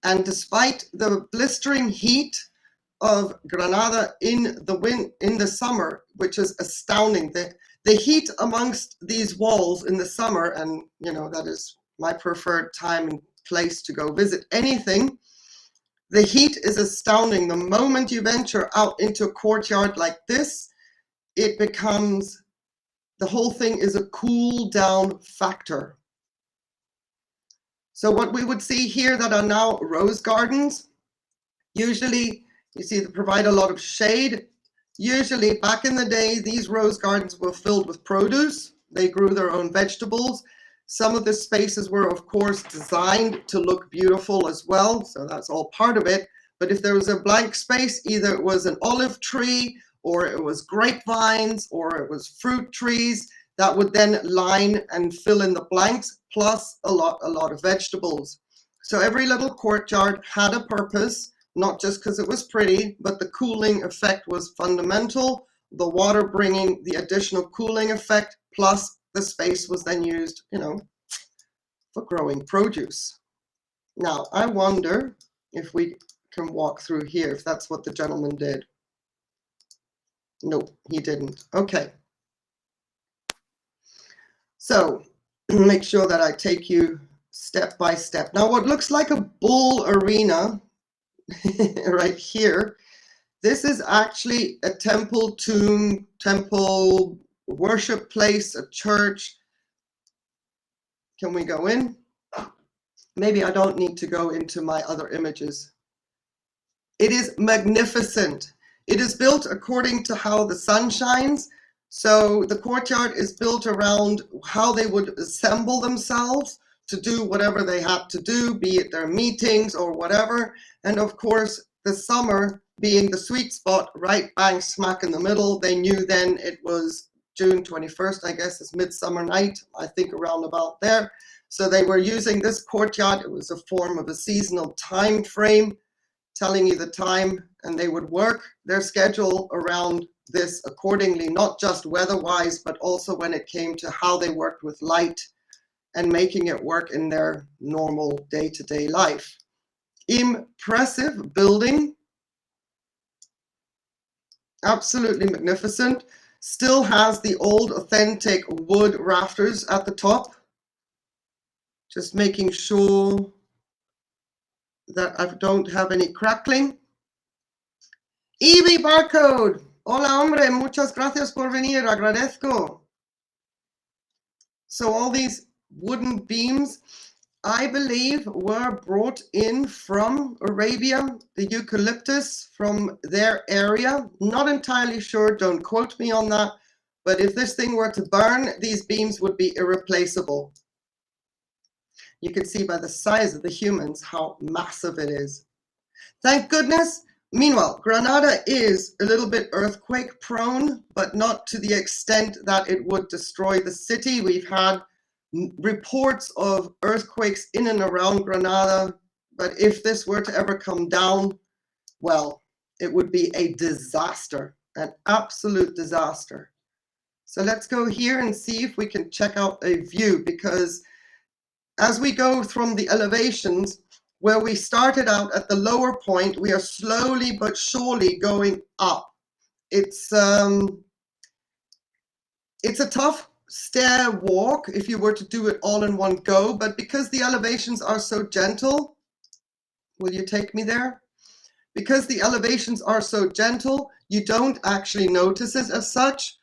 Speaker 1: And despite the blistering heat of Granada in the summer, which is astounding, the heat amongst these walls in the summer, and you know that is my preferred time and place to go visit anything. The heat is astounding. The moment you venture out into a courtyard like this, it becomes, the whole thing is a cool down factor. So what we would see here that are now rose gardens, usually you see they provide a lot of shade. Usually back in the day, these rose gardens were filled with produce. They grew their own vegetables. Some of the spaces were, of course, designed to look beautiful as well. So that's all part of it. But if there was a blank space, either it was an olive tree or it was grapevines or it was fruit trees, that would then line and fill in the blanks, plus a lot of vegetables. So every little courtyard had a purpose, not just because it was pretty, but the cooling effect was fundamental. The water bringing the additional cooling effect, plus the space was then used, for growing produce. Now, I wonder if we can walk through here, if that's what the gentleman did. No, he didn't. Okay. So make sure that I take you step by step. Now, what looks like a bull arena right here, this is actually a temple worship place, a church. Can we go in? Maybe I don't need to go into my other images. It is magnificent. It is built according to how the sun shines. So the courtyard is built around how they would assemble themselves to do whatever they had to do, be it their meetings or whatever. And of course, the summer being the sweet spot, right bang smack in the middle. They knew then it was June 21st, I guess, is Midsummer Night, I think around about there. So they were using this courtyard. It was a form of a seasonal time frame, telling you the time, and they would work their schedule around this accordingly, not just weather-wise, but also when it came to how they worked with light and making it work in their normal day-to-day life. Impressive building. Absolutely magnificent. Still has the old authentic wood rafters at the top. Just making sure that I don't have any crackling. EB Barcode. Hola, hombre. Muchas gracias por venir. Agradezco. So all these wooden beams, I believe, were brought in from Arabia, the eucalyptus from their area. Not entirely sure. Don't quote me on that. But if this thing were to burn, these beams would be irreplaceable. You can see by the size of the humans how massive it is. Thank goodness. Meanwhile, Granada is a little bit earthquake prone, but not to the extent that it would destroy the city. We've had reports of earthquakes in and around Granada, but if this were to ever come down, well, it would be a disaster, an absolute disaster. So let's go here and see if we can check out a view, because as we go from the elevations, where we started out at the lower point, we are slowly but surely going up. It's a tough stair walk if you were to do it all in one go, but because the elevations are so gentle, will you take me there? Because the elevations are so gentle, you don't actually notice it as such,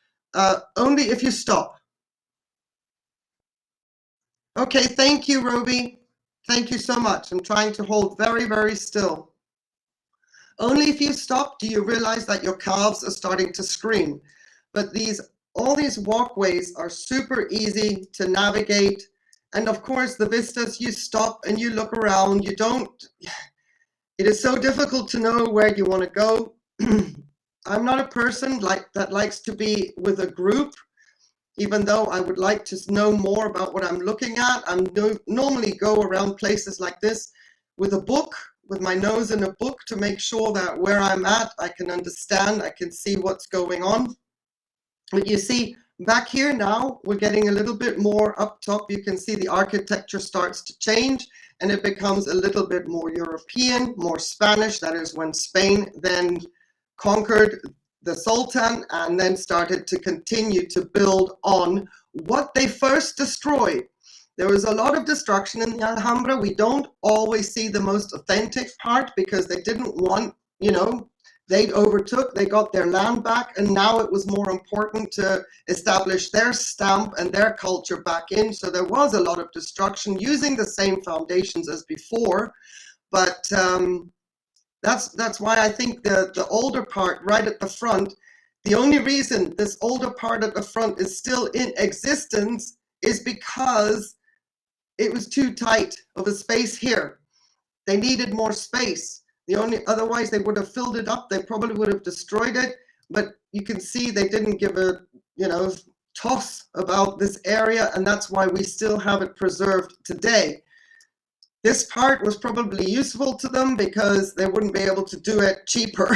Speaker 1: only if you stop. Okay, thank you, Roby. Thank you so much. I'm trying to hold very, very still. Only if you stop do you realize that your calves are starting to scream. But all these walkways are super easy to navigate. And of course, the vistas, you stop and you look around. It is so difficult to know where you want to go. I'm not a person that likes to be with a group. Even though I would like to know more about what I'm looking at, I normally go around places like this with a book, with my nose in a book, to make sure that where I'm at, I can understand, I can see what's going on. But you see, back here now, we're getting a little bit more up top. You can see the architecture starts to change, and it becomes a little bit more European, more Spanish. That is when Spain then conquered the Sultan and then started to continue to build on what they first destroyed. There was a lot of destruction in the Alhambra. We don't always see the most authentic part because they didn't want, they overtook, they got their land back, and now it was more important to establish their stamp and their culture back in. So there was a lot of destruction using the same foundations as before, but that's why I think the older part right at the front, The only reason this older part at the front is still in existence is because it was too tight of a space here. They needed more space. Otherwise they would have filled it up. They probably would have destroyed it. But you can see they didn't give a, toss about this area, and that's why we still have it preserved today. This part was probably useful to them because they wouldn't be able to do it cheaper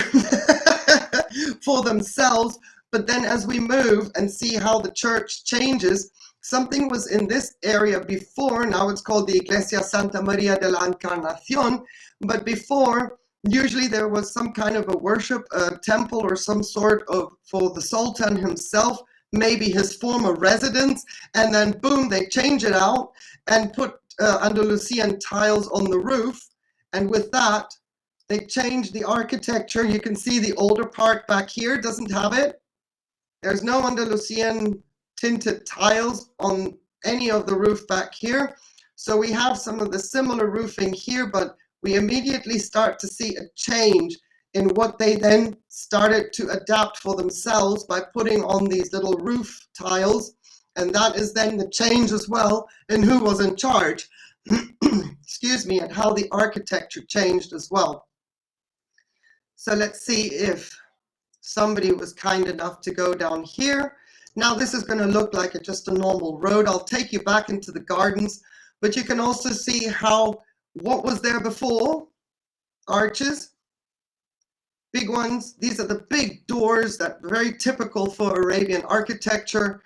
Speaker 1: for themselves. But then as we move and see how the church changes, something was in this area before. Now it's called the Iglesia Santa Maria de la Encarnacion. But before, usually there was some kind of a worship, a temple or some sort of, for the Sultan himself, maybe his former residence. And then boom, they change it out and put Andalusian tiles on the roof. And with that, they changed the architecture. You can see the older part back here doesn't have it. There's no Andalusian tinted tiles on any of the roof back here. So we have some of the similar roofing here, but we immediately start to see a change in what they then started to adapt for themselves by putting on these little roof tiles. And that is then the change as well in who was in charge, excuse me, and how the architecture changed as well. So let's see if somebody was kind enough to go down here. Now this is going to look like just a normal road. I'll take you back into the gardens, but you can also see what was there before. Arches, big ones. These are the big doors that are very typical for Arabian architecture.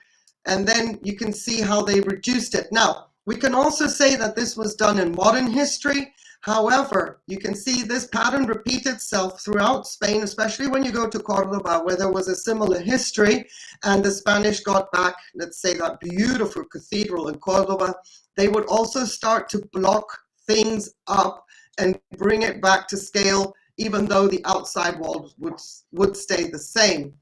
Speaker 1: And then you can see how they reduced it. Now, we can also say that this was done in modern history. However, you can see this pattern repeat itself throughout Spain, especially when you go to Cordoba, where there was a similar history, and the Spanish got back, let's say, that beautiful cathedral in Cordoba. They would also start to block things up and bring it back to scale, even though the outside walls would stay the same.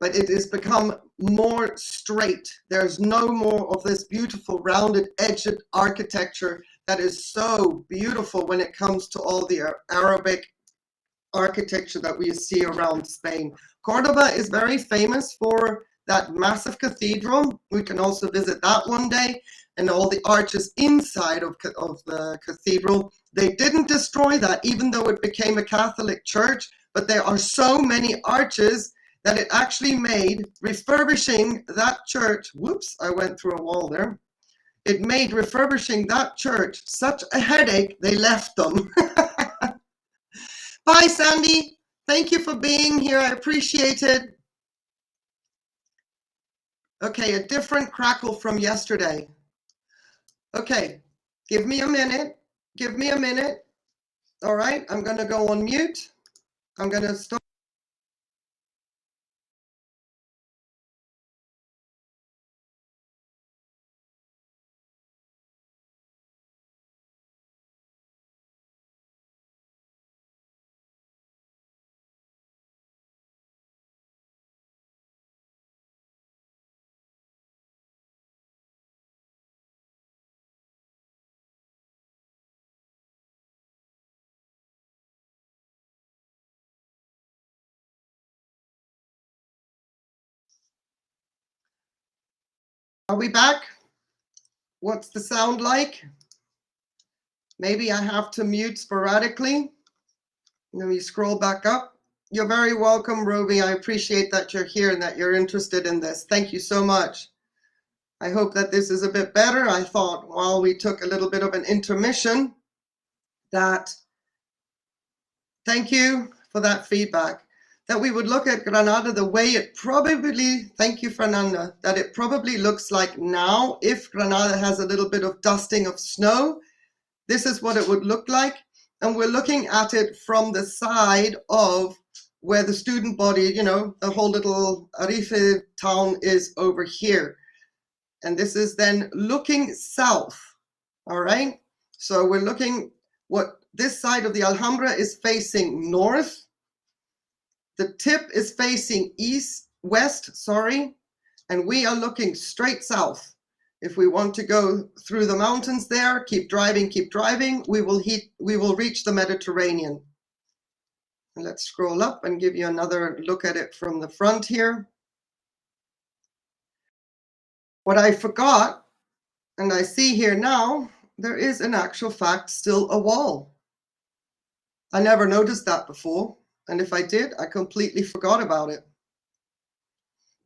Speaker 1: But it has become more straight. There's no more of this beautiful rounded edged architecture that is so beautiful when it comes to all the Arabic architecture that we see around Spain. Cordoba is very famous for that massive cathedral. We can also visit that one day, and all the arches inside of the cathedral. They didn't destroy that, even though it became a Catholic church, but there are so many arches that it actually made refurbishing that church, whoops, I went through a wall there. It made refurbishing that church such a headache, they left them. Bye, Sandy. Thank you for being here. I appreciate it. Okay, a different crackle from yesterday. Okay, give me a minute. Give me a minute. All right, I'm going to go on mute. I'm going to stop. Are we back? What's the sound like? Maybe I have to mute sporadically. Let me scroll back up. You're very welcome, Roby. I appreciate that you're here and that you're interested in this. Thank you so much. I hope that this is a bit better. I thought while we took a little bit of an intermission that, thank you for that feedback, that we would look at Granada the way it probably, thank you, Fernanda, that it probably looks like now. If Granada has a little bit of dusting of snow, this is what it would look like. And we're looking at it from the side of where the student body, the whole little Arife town is over here. And this is then looking south, all right? So we're looking, this side of the Alhambra is facing north. The tip is facing west, and we are looking straight south. If we want to go through the mountains there, keep driving, we will reach the Mediterranean. Let's scroll up and give you another look at it from the front here. What I forgot, and I see here now, there is in actual fact still a wall. I never noticed that before, and if I did, I completely forgot about it.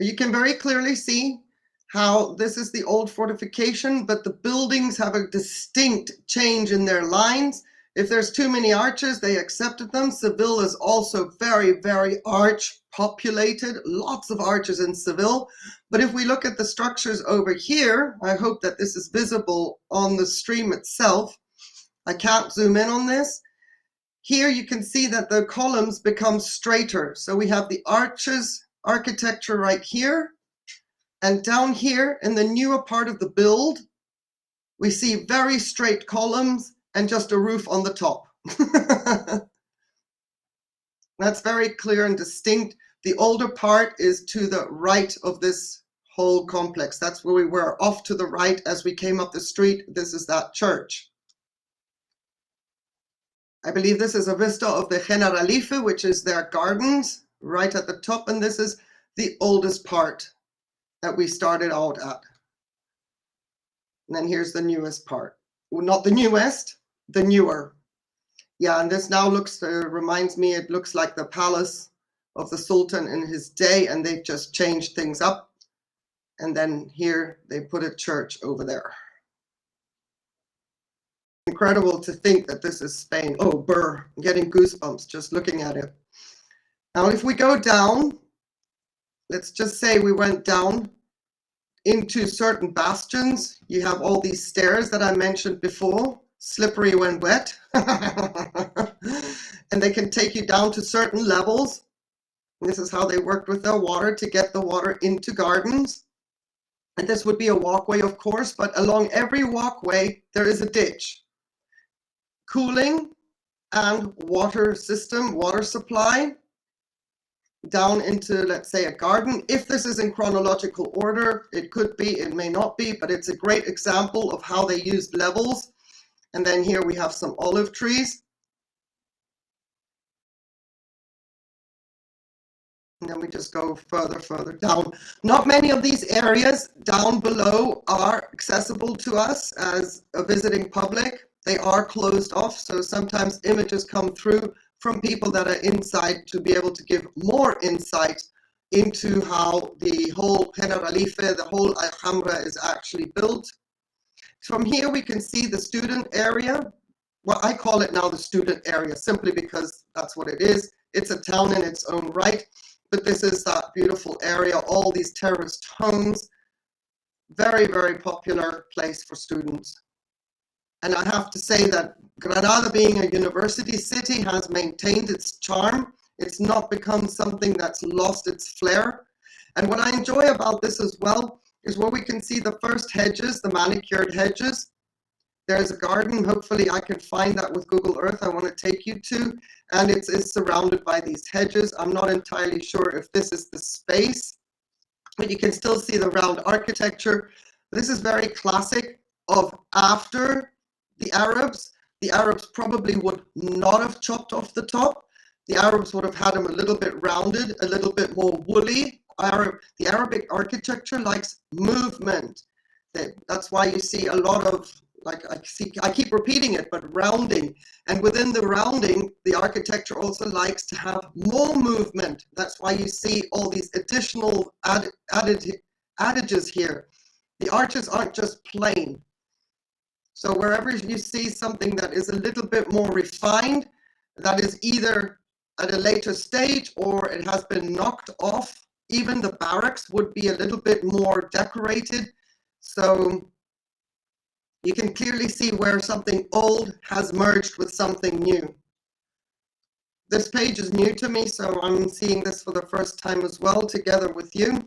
Speaker 1: You can very clearly see how this is the old fortification, but the buildings have a distinct change in their lines. If there's too many arches, they accepted them. Seville is also very, very arch populated, lots of arches in Seville. But if we look at the structures over here, I hope that this is visible on the stream itself. I can't zoom in on this. Here you can see that the columns become straighter. So we have the arches architecture right here. And down here in the newer part of the build, we see very straight columns and just a roof on the top. That's very clear and distinct. The older part is to the right of this whole complex. That's where we were, off to the right as we came up the street. This is that church. I believe this is a vista of the Generalife, which is their gardens right at the top. And this is the oldest part that we started out at. And then here's the newest part. Well, not the newest, the newer. Yeah, and this now looks, reminds me, it looks like the palace of the Sultan in his day, and they've just changed things up. And then here they put a church over there. Incredible to think that this is Spain. Oh, brr, I'm getting goosebumps just looking at it. Now, if we go down, let's just say we went down into certain bastions. You have all these stairs that I mentioned before, slippery when wet. And they can take you down to certain levels. And this is how they worked with their water to get the water into gardens. And this would be a walkway, of course, but along every walkway, there is a ditch. Cooling and water system, water supply, down into, let's say, a garden. If this is in chronological order, it could be, it may not be, but it's a great example of how they used levels. And then here we have some olive trees. And then we just go further down. Not many of these areas down below are accessible to us as a visiting public. They are closed off, so sometimes images come through from people that are inside to be able to give more insight into how the whole Generalife, the whole Alhambra is actually built. From here we can see the student area. Well, I call it now the student area simply because that's what it is. It's a town in its own right, but this is that beautiful area, all these terraced homes. Very, very popular place for students. And I have to say that Granada, being a university city, has maintained its charm. It's not become something that's lost its flair. And what I enjoy about this as well is where we can see the first hedges, the manicured hedges. There's a garden. Hopefully I can find that with Google Earth. I want to take you to. And it's surrounded by these hedges. I'm not entirely sure if this is the space, but you can still see the round architecture. This is very classic of after the Arabs. The Arabs probably would not have chopped off the top. The Arabs would have had them a little bit rounded, a little bit more woolly. The Arabic architecture likes movement. That's why you see a lot of, like I keep repeating it, but rounding. And within the rounding, the architecture also likes to have more movement. That's why you see all these additional adages here. The arches aren't just plain. So wherever you see something that is a little bit more refined, that is either at a later stage or it has been knocked off. Even the barracks would be a little bit more decorated. So you can clearly see where something old has merged with something new. This page is new to me, so I'm seeing this for the first time as well, together with you.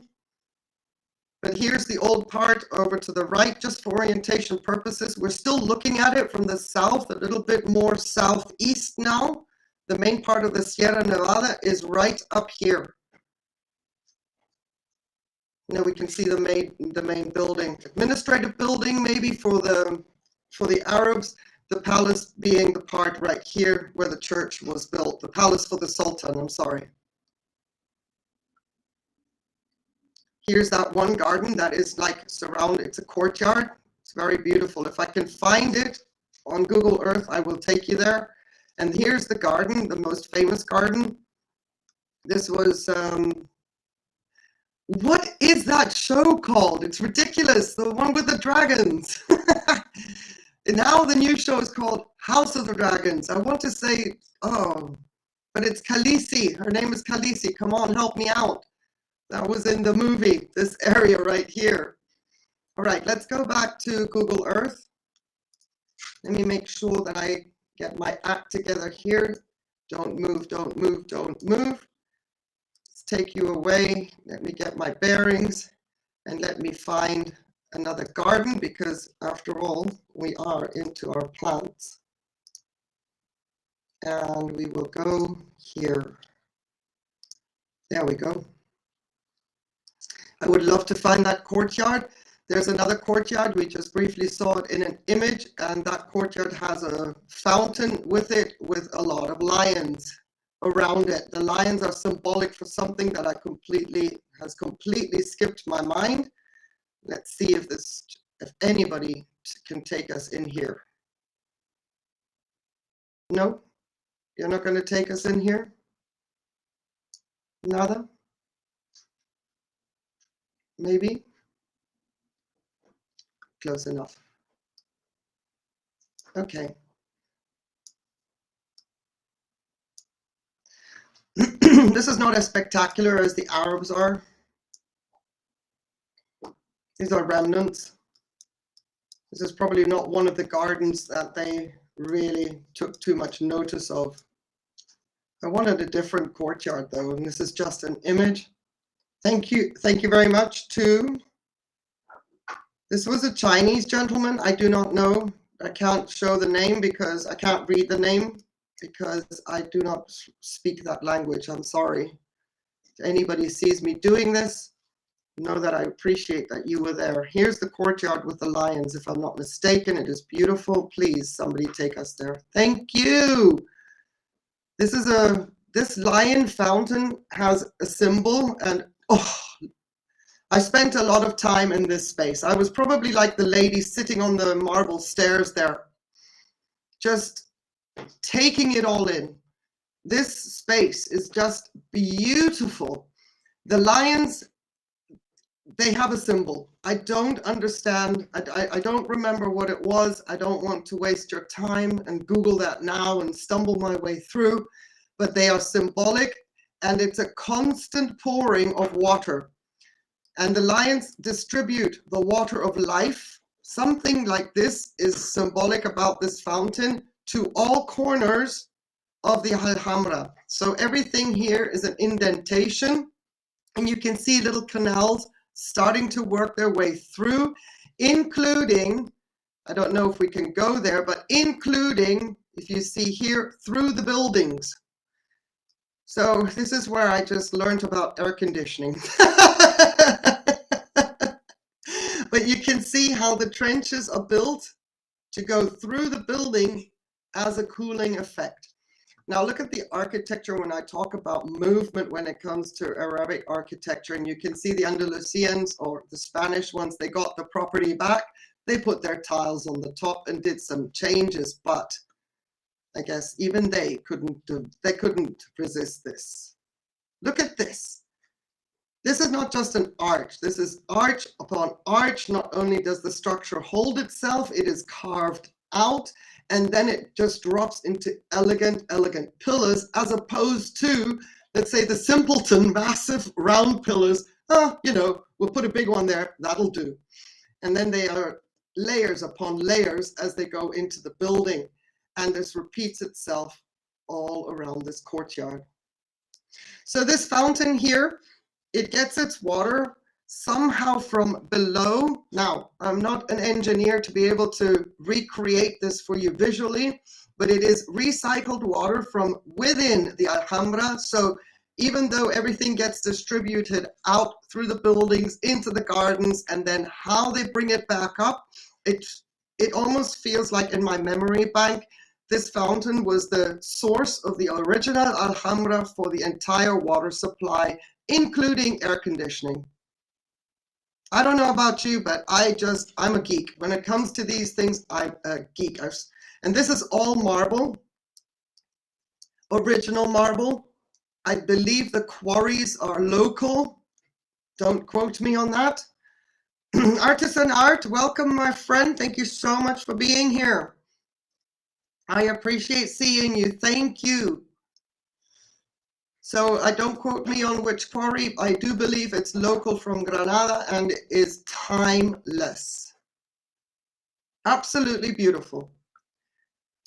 Speaker 1: But here's the old part over to the right, just for orientation purposes. We're still looking at it from the south, a little bit more southeast now. The main part of the Sierra Nevada is right up here. Now we can see the main building, administrative building maybe for the Arabs. The palace being the part right here where the church was built, the palace for the Sultan, I'm sorry. Here's that one garden that is like surrounded, it's a courtyard. It's very beautiful. If I can find it on Google Earth, I will take you there. And here's the garden, the most famous garden. This was, what is that show called? It's ridiculous, the one with the dragons. And now the new show is called House of the Dragons. I want to say, oh, but it's Khaleesi. Her name is Khaleesi. Come on, help me out. That was in the movie, this area right here. All right, let's go back to Google Earth. Let me make sure that I get my act together here. Don't move, don't move, don't move. Let's take you away. Let me get my bearings and let me find another garden, because after all, we are into our plants. And we will go here. There we go. I would love to find that courtyard. There's another courtyard. We just briefly saw it in an image, and that courtyard has a fountain with it with a lot of lions around it. The lions are symbolic for something that has completely skipped my mind. Let's see if anybody can take us in here. No, you're not going to take us in here? Nada? Maybe? Close enough. Okay. This is not as spectacular as the Arabs are. These are remnants. This is probably not one of the gardens that they really took too much notice of. I wanted a different courtyard though, and this is just an image. Thank you very much to, this was a Chinese gentleman, I do not know. I can't show the name because I can't read the name because I do not speak that language, I'm sorry. If anybody sees me doing this, know that I appreciate that you were there. Here's the courtyard with the lions, if I'm not mistaken. It is beautiful. Please, somebody take us there. Thank you. This lion fountain has a symbol, and oh, I spent a lot of time in this space. I was probably like the lady sitting on the marble stairs there, just taking it all in. This space is just beautiful. The lions, they have a symbol. I don't understand. I don't remember what it was. I don't want to waste your time and Google that now and stumble my way through, but they are symbolic, and it's a constant pouring of water. And the lions distribute the water of life. Something like this is symbolic about this fountain to all corners of the Alhambra. So everything here is an indentation, and you can see little canals starting to work their way through, including, I don't know if we can go there, but including, if you see here, through the buildings. So this is where I just learned about air conditioning. But you can see how the trenches are built to go through the building as a cooling effect. Now look at the architecture when I talk about movement when it comes to Arabic architecture, and you can see the Andalusians or the Spanish ones, they got the property back, they put their tiles on the top and did some changes, but I guess even they couldn't resist this. Look at this. This is not just an arch, this is arch upon arch. Not only does the structure hold itself, it is carved out, and then it just drops into elegant pillars, as opposed to, let's say, the simpleton massive round pillars. Oh, you know, we'll put a big one there, that'll do. And then they are layers upon layers as they go into the building. And this repeats itself all around this courtyard. So this fountain here, it gets its water somehow from below. Now, I'm not an engineer to be able to recreate this for you visually, but it is recycled water from within the Alhambra. So even though everything gets distributed out through the buildings into the gardens, and then how they bring it back up, it almost feels like in my memory bank, this fountain was the source of the original Alhambra for the entire water supply, including air conditioning. I don't know about you, but I'm a geek. When it comes to these things, I'm a geek. And this is all marble, original marble. I believe the quarries are local. Don't quote me on that. Artisan Art, welcome, my friend. Thank you so much for being here. I appreciate seeing you. Thank you. So I don't quote me on which quarry. I do believe it's local from Granada and is timeless. Absolutely beautiful.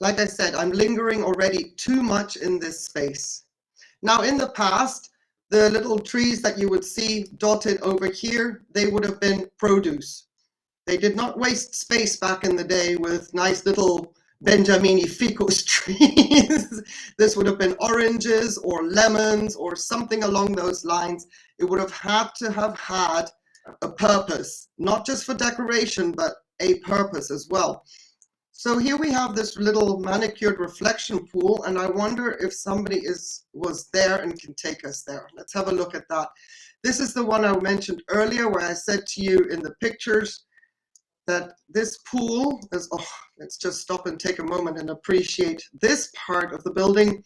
Speaker 1: Like I said, I'm lingering already too much in this space. Now, in the past, the little trees that you would see dotted over here, they would have been produce. They did not waste space back in the day with nice little Benjamini ficus trees. This would have been oranges or lemons or something along those lines. It would have had to have had a purpose, not just for decoration, but a purpose as well. So here we have this little manicured reflection pool, and I wonder if somebody was there and can take us there. Let's have a look at that. This is the one I mentioned earlier where I said to you in the pictures that this pool is, oh, let's just stop and take a moment and appreciate this part of the building.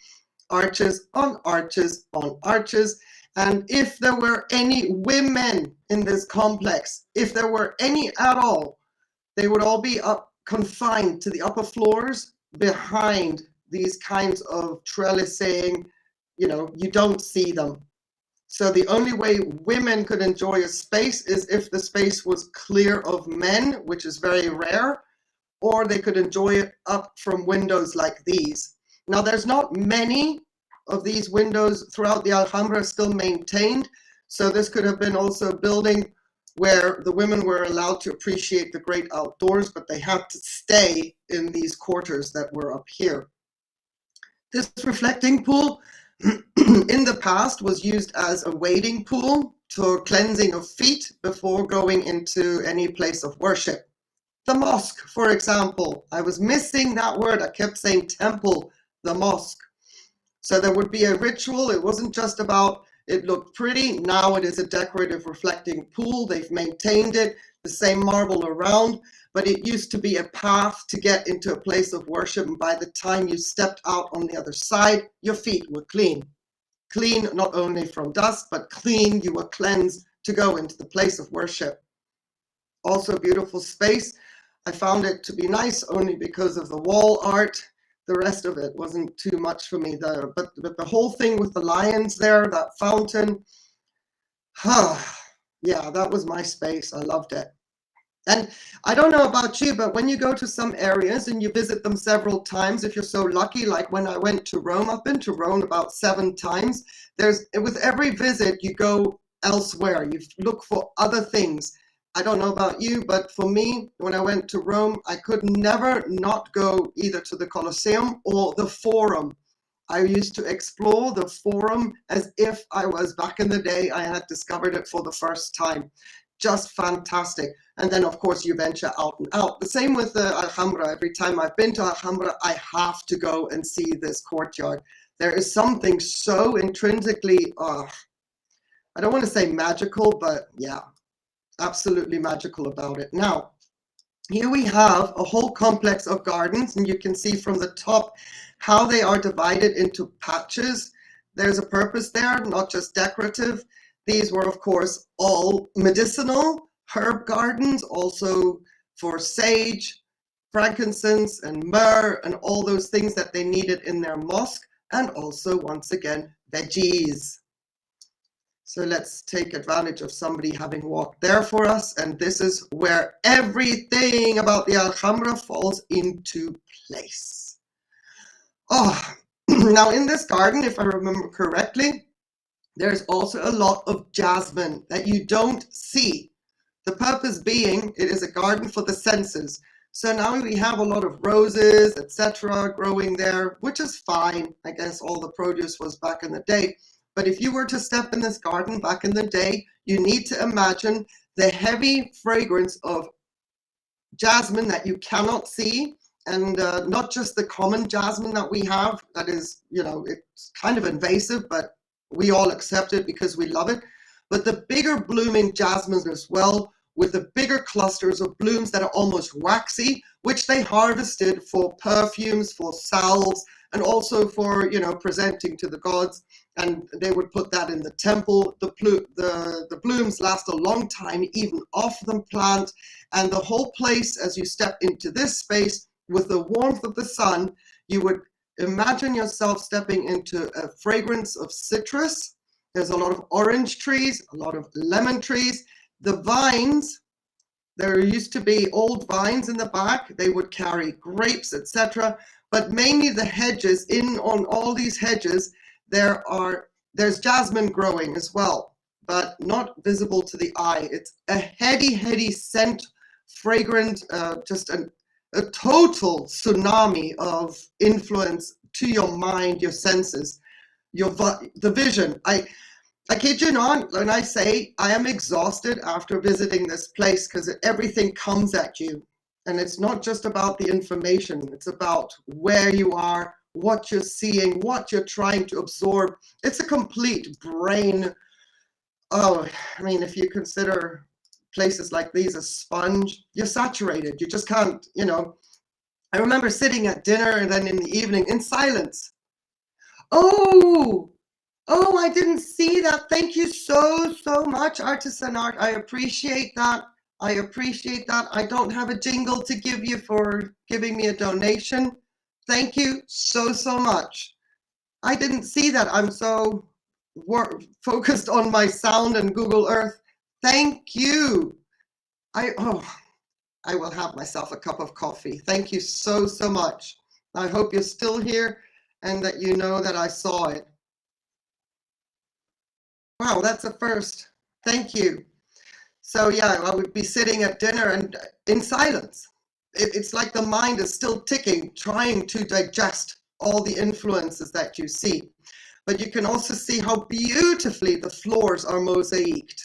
Speaker 1: Arches on arches on arches. And if there were any women in this complex, if there were any at all, they would all be confined to the upper floors behind these kinds of trellising. You know, you don't see them. So the only way women could enjoy a space is if the space was clear of men, which is very rare, or they could enjoy it up from windows like these. Now, there's not many of these windows throughout the Alhambra still maintained. So this could have been also a building where the women were allowed to appreciate the great outdoors, but they had to stay in these quarters that were up here. This reflecting pool in the past was used as a wading pool for cleansing of feet before going into any place of worship. The mosque, for example, I was missing that word. I kept saying temple, the mosque. So there would be a ritual. It wasn't just about it looked pretty. Now it is a decorative reflecting pool. They've maintained it, the same marble around, but it used to be a path to get into a place of worship. And by the time you stepped out on the other side, your feet were clean. Clean not only from dust, but clean, you were cleansed to go into the place of worship. Also a beautiful space. I found it to be nice only because of the wall art. The rest of it wasn't too much for me there, but the whole thing with the lions there, that fountain, yeah, that was my space. I loved it. And I don't know about you, but when you go to some areas and you visit them several times, if you're so lucky, like when I went to Rome, I've been to Rome about 7 times. With every visit, you go elsewhere. You look for other things. I don't know about you, but for me, when I went to Rome, I could never not go either to the Colosseum or the Forum. I used to explore the Forum as if I was back in the day. I had discovered it for the first time. Just fantastic. And then, of course, you venture out and out. The same with the Alhambra. Every time I've been to Alhambra, I have to go and see this courtyard. There is something so intrinsically, I don't want to say magical, but yeah, absolutely magical about it. Now, here we have a whole complex of gardens, and you can see from the top how they are divided into patches. There's a purpose there, not just decorative. These were, of course, all medicinal herb gardens, also for sage, frankincense, and myrrh, and all those things that they needed in their mosque, and also, once again, veggies. So let's take advantage of somebody having walked there for us, and this is where everything about the Alhambra falls into place. Oh, now in this garden, if I remember correctly, there's also a lot of jasmine that you don't see. The purpose being, it is a garden for the senses. So now we have a lot of roses, etc., growing there, which is fine. I guess all the produce was back in the day. But if you were to step in this garden back in the day, you need to imagine the heavy fragrance of jasmine that you cannot see, and not just the common jasmine that we have that is, you know, it's kind of invasive, but we all accept it because we love it. But the bigger blooming jasmines as well, with the bigger clusters of blooms that are almost waxy, which they harvested for perfumes, for salves, and also for, you know, presenting to the gods. And they would put that in the temple. The blooms last a long time, even off the plant. And the whole place, as you step into this space, with the warmth of the sun, you would imagine yourself stepping into a fragrance of citrus. There's a lot of orange trees, a lot of lemon trees. The vines, there used to be old vines in the back. They would carry grapes, etc. But mainly the hedges, on all these hedges, there's jasmine growing as well, but not visible to the eye. It's a heady scent, fragrant, just a total tsunami of influence to your mind, your senses, the vision. I kid you not when I say I am exhausted after visiting this place, because everything comes at you. And it's not just about the information. It's about where you are, what you're seeing, what you're trying to absorb. It's a complete brain. Oh, I mean, if you consider places like these a sponge, you're saturated. You just can't, you know. I remember sitting at dinner and then in the evening in silence. Oh, I didn't see that. Thank you so much, Artisan Art. I appreciate that. I don't have a jingle to give you for giving me a donation. Thank you so much. I didn't see that. I'm so focused on my sound and Google Earth. Thank you. I will have myself a cup of coffee. Thank you so much. I hope you're still here and that you know that I saw it. Wow, that's a first. Thank you. So yeah, I would be sitting at dinner and in silence. It's like the mind is still ticking, trying to digest all the influences that you see. But you can also see how beautifully the floors are mosaicked.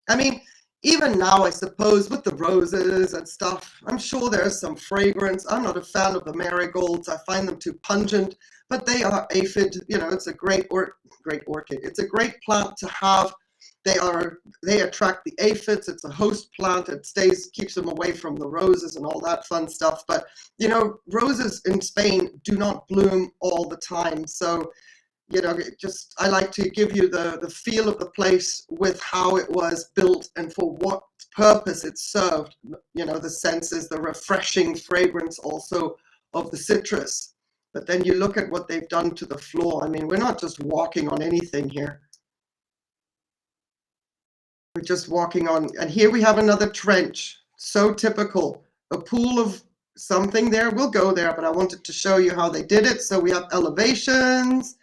Speaker 1: I mean, even now, I suppose, with the roses and stuff, I'm sure there's some fragrance. I'm not a fan of the marigolds. I find them too pungent, but they are aphid. You know, it's a great orchid. It's a great plant to have. They attract the aphids. It's a host plant. It keeps them away from the roses and all that fun stuff. But, you know, roses in Spain do not bloom all the time. So, you know, I like to give you the feel of the place with how it was built and for what purpose it served. You know, the senses, the refreshing fragrance also of the citrus. But then you look at what they've done to the floor. I mean, we're not just walking on anything here. We're just walking on, and here we have another trench. So typical. A pool of something there. We'll go there, but I wanted to show you how they did it. So we have elevations,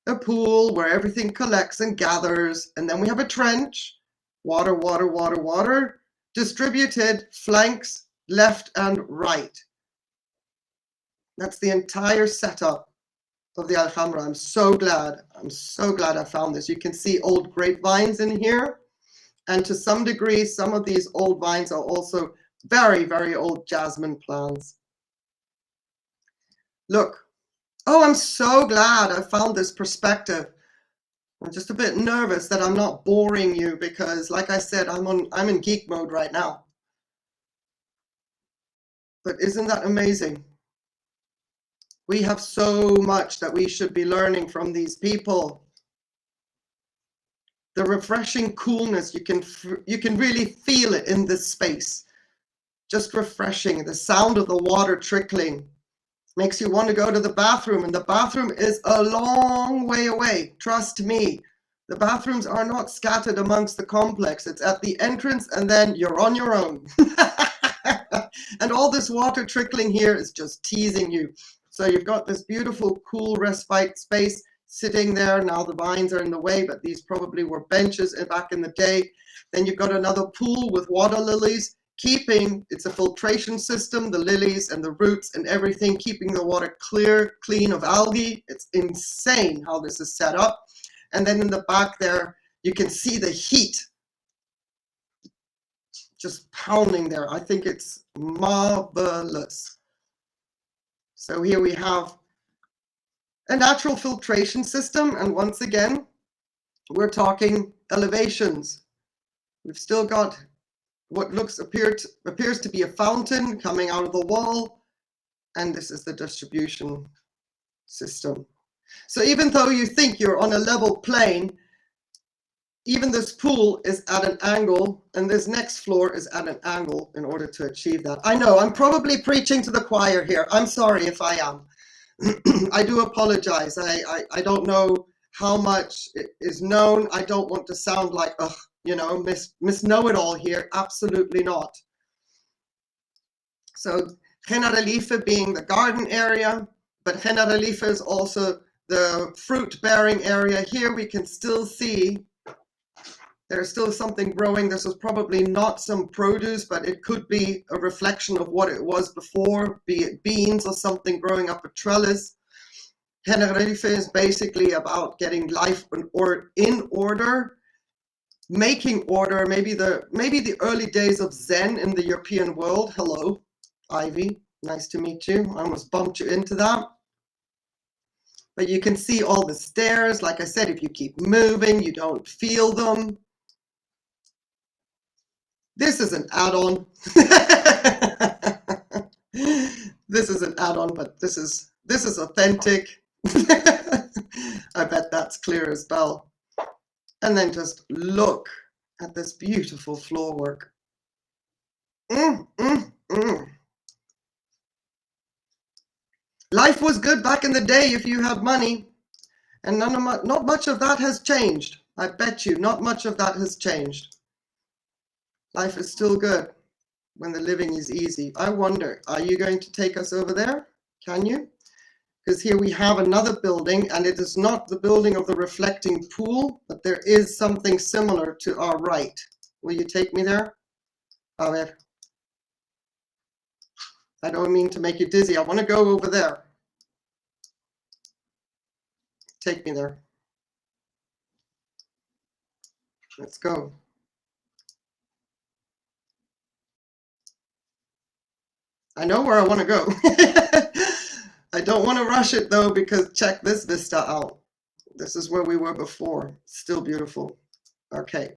Speaker 1: a pool where everything collects and gathers, and then we have a trench, water, distributed flanks left and right. That's the entire setup of the Alhambra. I'm so glad I found this. You can see old grapevines in here, and to some degree, some of these old vines are also very old jasmine plants. Look. Oh, I'm so glad I found this perspective. I'm just a bit nervous that I'm not boring you because, like I said, I'm in geek mode right now. But isn't that amazing? We have so much that we should be learning from these people. The refreshing coolness, you can really feel it in this space. Just refreshing. The sound of the water trickling makes you want to go to the bathroom, and the bathroom is a long way away. Trust me, the bathrooms are not scattered amongst the complex. It's at the entrance, and then you're on your own. And all this water trickling here is just teasing you. So you've got this beautiful, cool respite space sitting there. Now the vines are in the way, but these probably were benches back in the day. Then you've got another pool with water lilies. It's a filtration system, the lilies and the roots and everything, keeping the water clean of algae. It's insane how this is set up. And then in the back there, you can see the heat just pounding there. I think it's marvelous. So here we have a natural filtration system, and once again, we're talking elevations. We've still got what appears to be a fountain coming out of the wall, and this is the distribution system. So even though you think you're on a level plane, even this pool is at an angle, and this next floor is at an angle in order to achieve that. I know I'm probably preaching to the choir here. I'm sorry if I am. I do apologize. I don't know how much is known. I don't want to sound like, you know, Miss Know-it-all here. Absolutely not. So Generalife being the garden area, but Generalife is also the fruit-bearing area. Here we can still see there's still something growing. This is probably not some produce, but it could be a reflection of what it was before, be it beans or something growing up a trellis. Generalife is basically about getting life in order, making order, maybe the early days of Zen in the European world. Hello, Ivy, nice to meet you. I almost bumped you into that. But you can see all the stairs. Like I said, if you keep moving, you don't feel them. This is an add-on. This is an add-on, but this is authentic. I bet that's clear as bell. And then just look at this beautiful floor work. Life was good back in the day if you had money, and not much of that has changed. I bet you not much of that has changed. Life is still good when the living is easy. I wonder, are you going to take us over there? Can you? Because here we have another building, and it is not the building of the reflecting pool, but there is something similar to our right. Will you take me there? A ver. I don't mean to make you dizzy. I want to go over there. Take me there. Let's go. I know where I want to go. I don't want to rush it though, because check this vista out. This is where we were before. Still beautiful. Okay,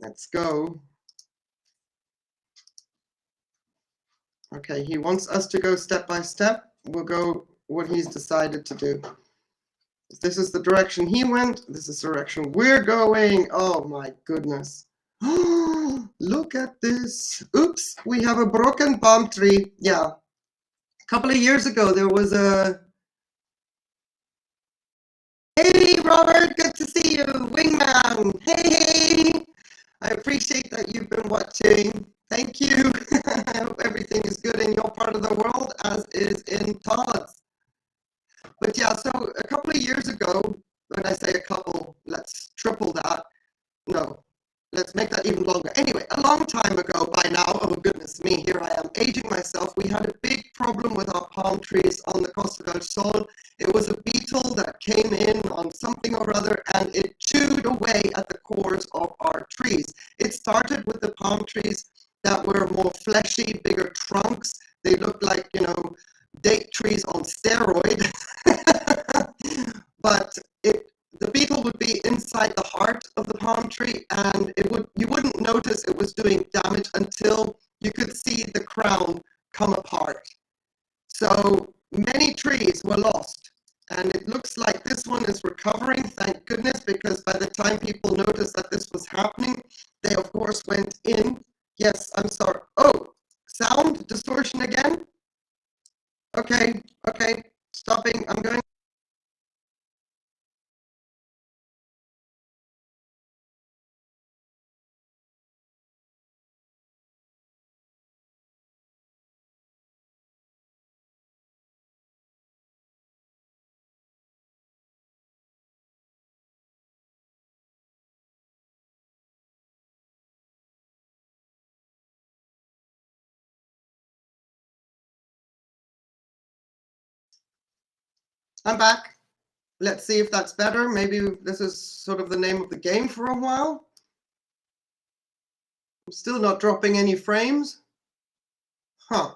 Speaker 1: let's go. Okay, he wants us to go step by step. We'll go what he's decided to do. This is the direction he went. This is the direction we're going. Oh my goodness. Look at this. Oops, we have a broken palm tree. Yeah. A couple of years ago, there was a... Hey, Robert, good to see you. Wingman. Hey. I appreciate that you've been watching. Thank you. I hope everything is good in your part of the world, as is in Todd's. But yeah, so a couple of years ago, when I say a couple, let's triple that. No, let's make that even longer. Anyway, a long time ago by now, oh goodness me, here I am aging myself, we had a big problem with our palm trees on the Costa del Sol. It was a beetle that came in on something or other, and it chewed away at the cores of our trees. It started with the palm trees that were more fleshy, bigger trunks. They looked like, you know, date trees on steroid. But the beetle would be inside the heart of the palm tree, and you wouldn't notice it was doing damage until you could see the crown come apart. So many trees were lost, and it looks like this one is recovering, thank goodness, because by the time people noticed that this was happening, they of course went in. Yes, I'm sorry. Oh, sound distortion again? Okay, stopping. I'm going. I'm back. Let's see if that's better. Maybe this is sort of the name of the game for a while. I'm still not dropping any frames. Huh.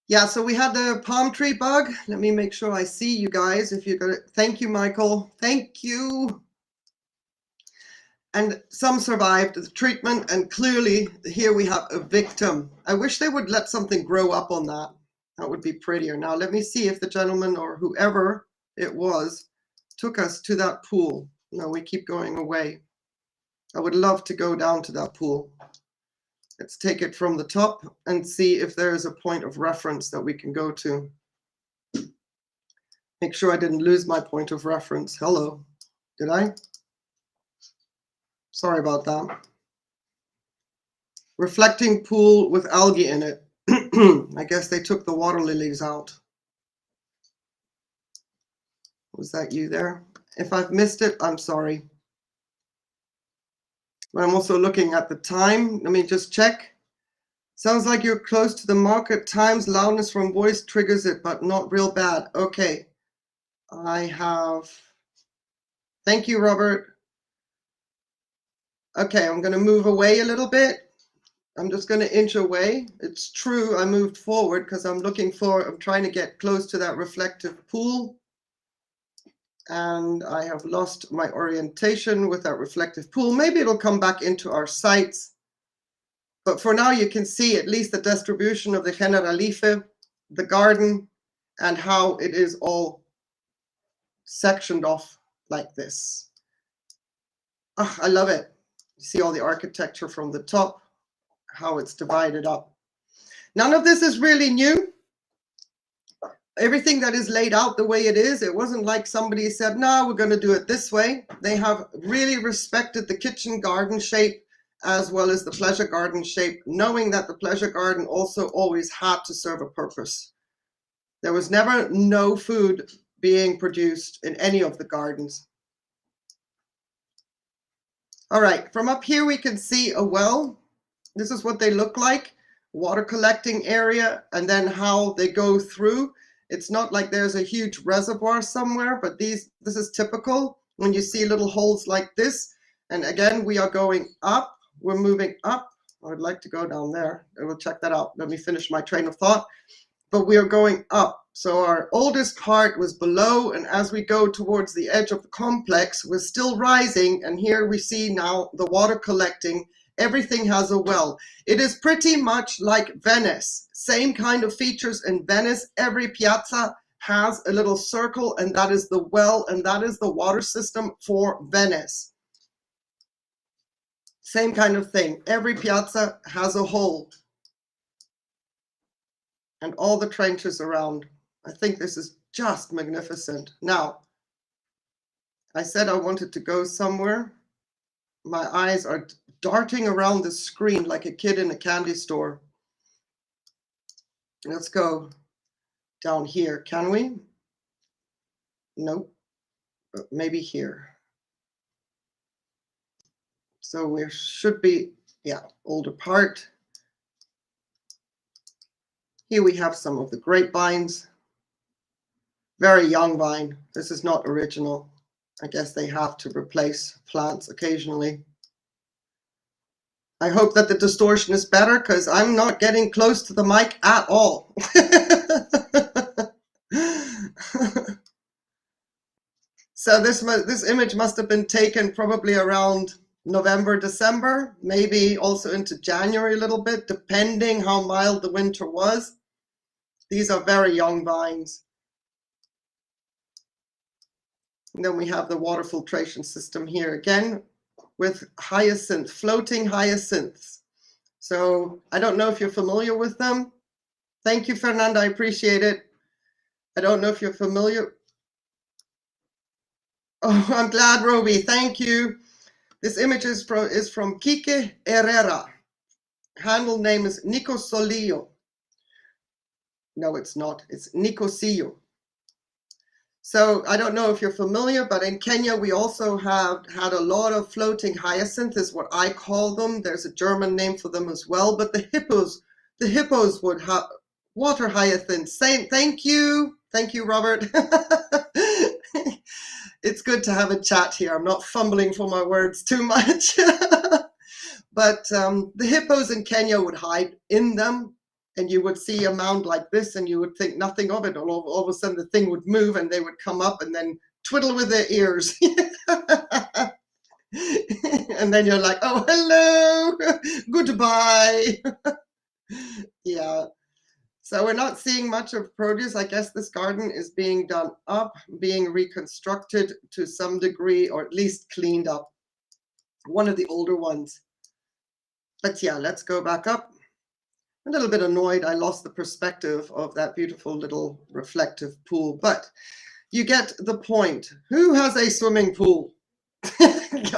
Speaker 1: Yeah, so we had the palm tree bug. Let me make sure I see you guys. If you're gonna, thank you, Michael. Thank you. And some survived the treatment, and clearly here we have a victim. I wish they would let something grow up on that. That would be prettier. Now let me see if the gentleman or whoever it was took us to that pool. No, we keep going away. I would love to go down to that pool. Let's take it from the top and see if there's a point of reference that we can go to. Make sure I didn't lose my point of reference. Hello, did I? Sorry about that. Reflecting pool with algae in it. I guess they took the water lilies out. Was that you there? If I've missed it, I'm sorry. But I'm also looking at the time. Let me just check. Sounds like you're close to the market times. Loudness from voice triggers it, but not real bad. Okay. I have. Thank you, Robert. Okay, I'm going to move away a little bit. I'm just going to inch away. It's true, I moved forward because I'm trying to get close to that reflective pool. And I have lost my orientation with that reflective pool. Maybe it'll come back into our sights. But for now, you can see at least the distribution of the Generalife, the garden, and how it is all sectioned off like this. Oh, I love it. You see all the architecture from the top, how it's divided up. None of this is really new. Everything that is laid out the way it is, it wasn't like somebody said, no, we're going to do it this way. They have really respected the kitchen garden shape as well as the pleasure garden shape, knowing that the pleasure garden also always had to serve a purpose. There was never no food being produced in any of the gardens. All right, from up here we can see a well. This is what they look like, water collecting area, and then how they go through. It's not like there's a huge reservoir somewhere, but this is typical when you see little holes like this. And again, we are going up, we're moving up. I would like to go down there, and we'll check that out. Let me finish my train of thought. But we are going up. So our oldest part was below, and as we go towards the edge of the complex, we're still rising, and here we see now the water collecting. Everything has a well. It is pretty much like Venice. Same kind of features in Venice. Every piazza has a little circle, and that is the well, and that is the water system for Venice. Same kind of thing. Every piazza has a hole. And all the trenches around. I think this is just magnificent. Now, I said I wanted to go somewhere. My eyes are darting around the screen like a kid in a candy store. Let's go down here, can we? Nope, but maybe here. So we should be, yeah, older part. Here we have some of the grapevines. Very young vine. This is not original. I guess they have to replace plants occasionally. I hope that the distortion is better because I'm not getting close to the mic at all. So this image must have been taken probably around November, December, maybe also into January a little bit, depending how mild the winter was. These are very young vines. And then we have the water filtration system here again with hyacinth, floating hyacinths. So I don't know if you're familiar with them. Thank you, Fernanda, I appreciate it. I don't know if you're familiar. Oh, I'm glad, Roby, thank you. This image is from Quique Herrera. Handle name is Nico Solillo. No, it's not. It's Nicosillo. So I don't know if you're familiar, but in Kenya, we also have had a lot of floating hyacinth is what I call them. There's a German name for them as well, but the hippos would have water hyacinths. Thank you, Robert. It's good to have a chat here. I'm not fumbling for my words too much. But the hippos in Kenya would hide in them, and you would see a mound like this and you would think nothing of it. All of a sudden the thing would move and they would come up and then twiddle with their ears. And then you're like, oh, hello, goodbye. Yeah. So we're not seeing much of produce. I guess this garden is being done up, being reconstructed to some degree, or at least cleaned up. One of the older ones. But yeah, let's go back up. A little bit annoyed I lost the perspective of that beautiful little reflective pool, but you get the point. Who has a swimming pool?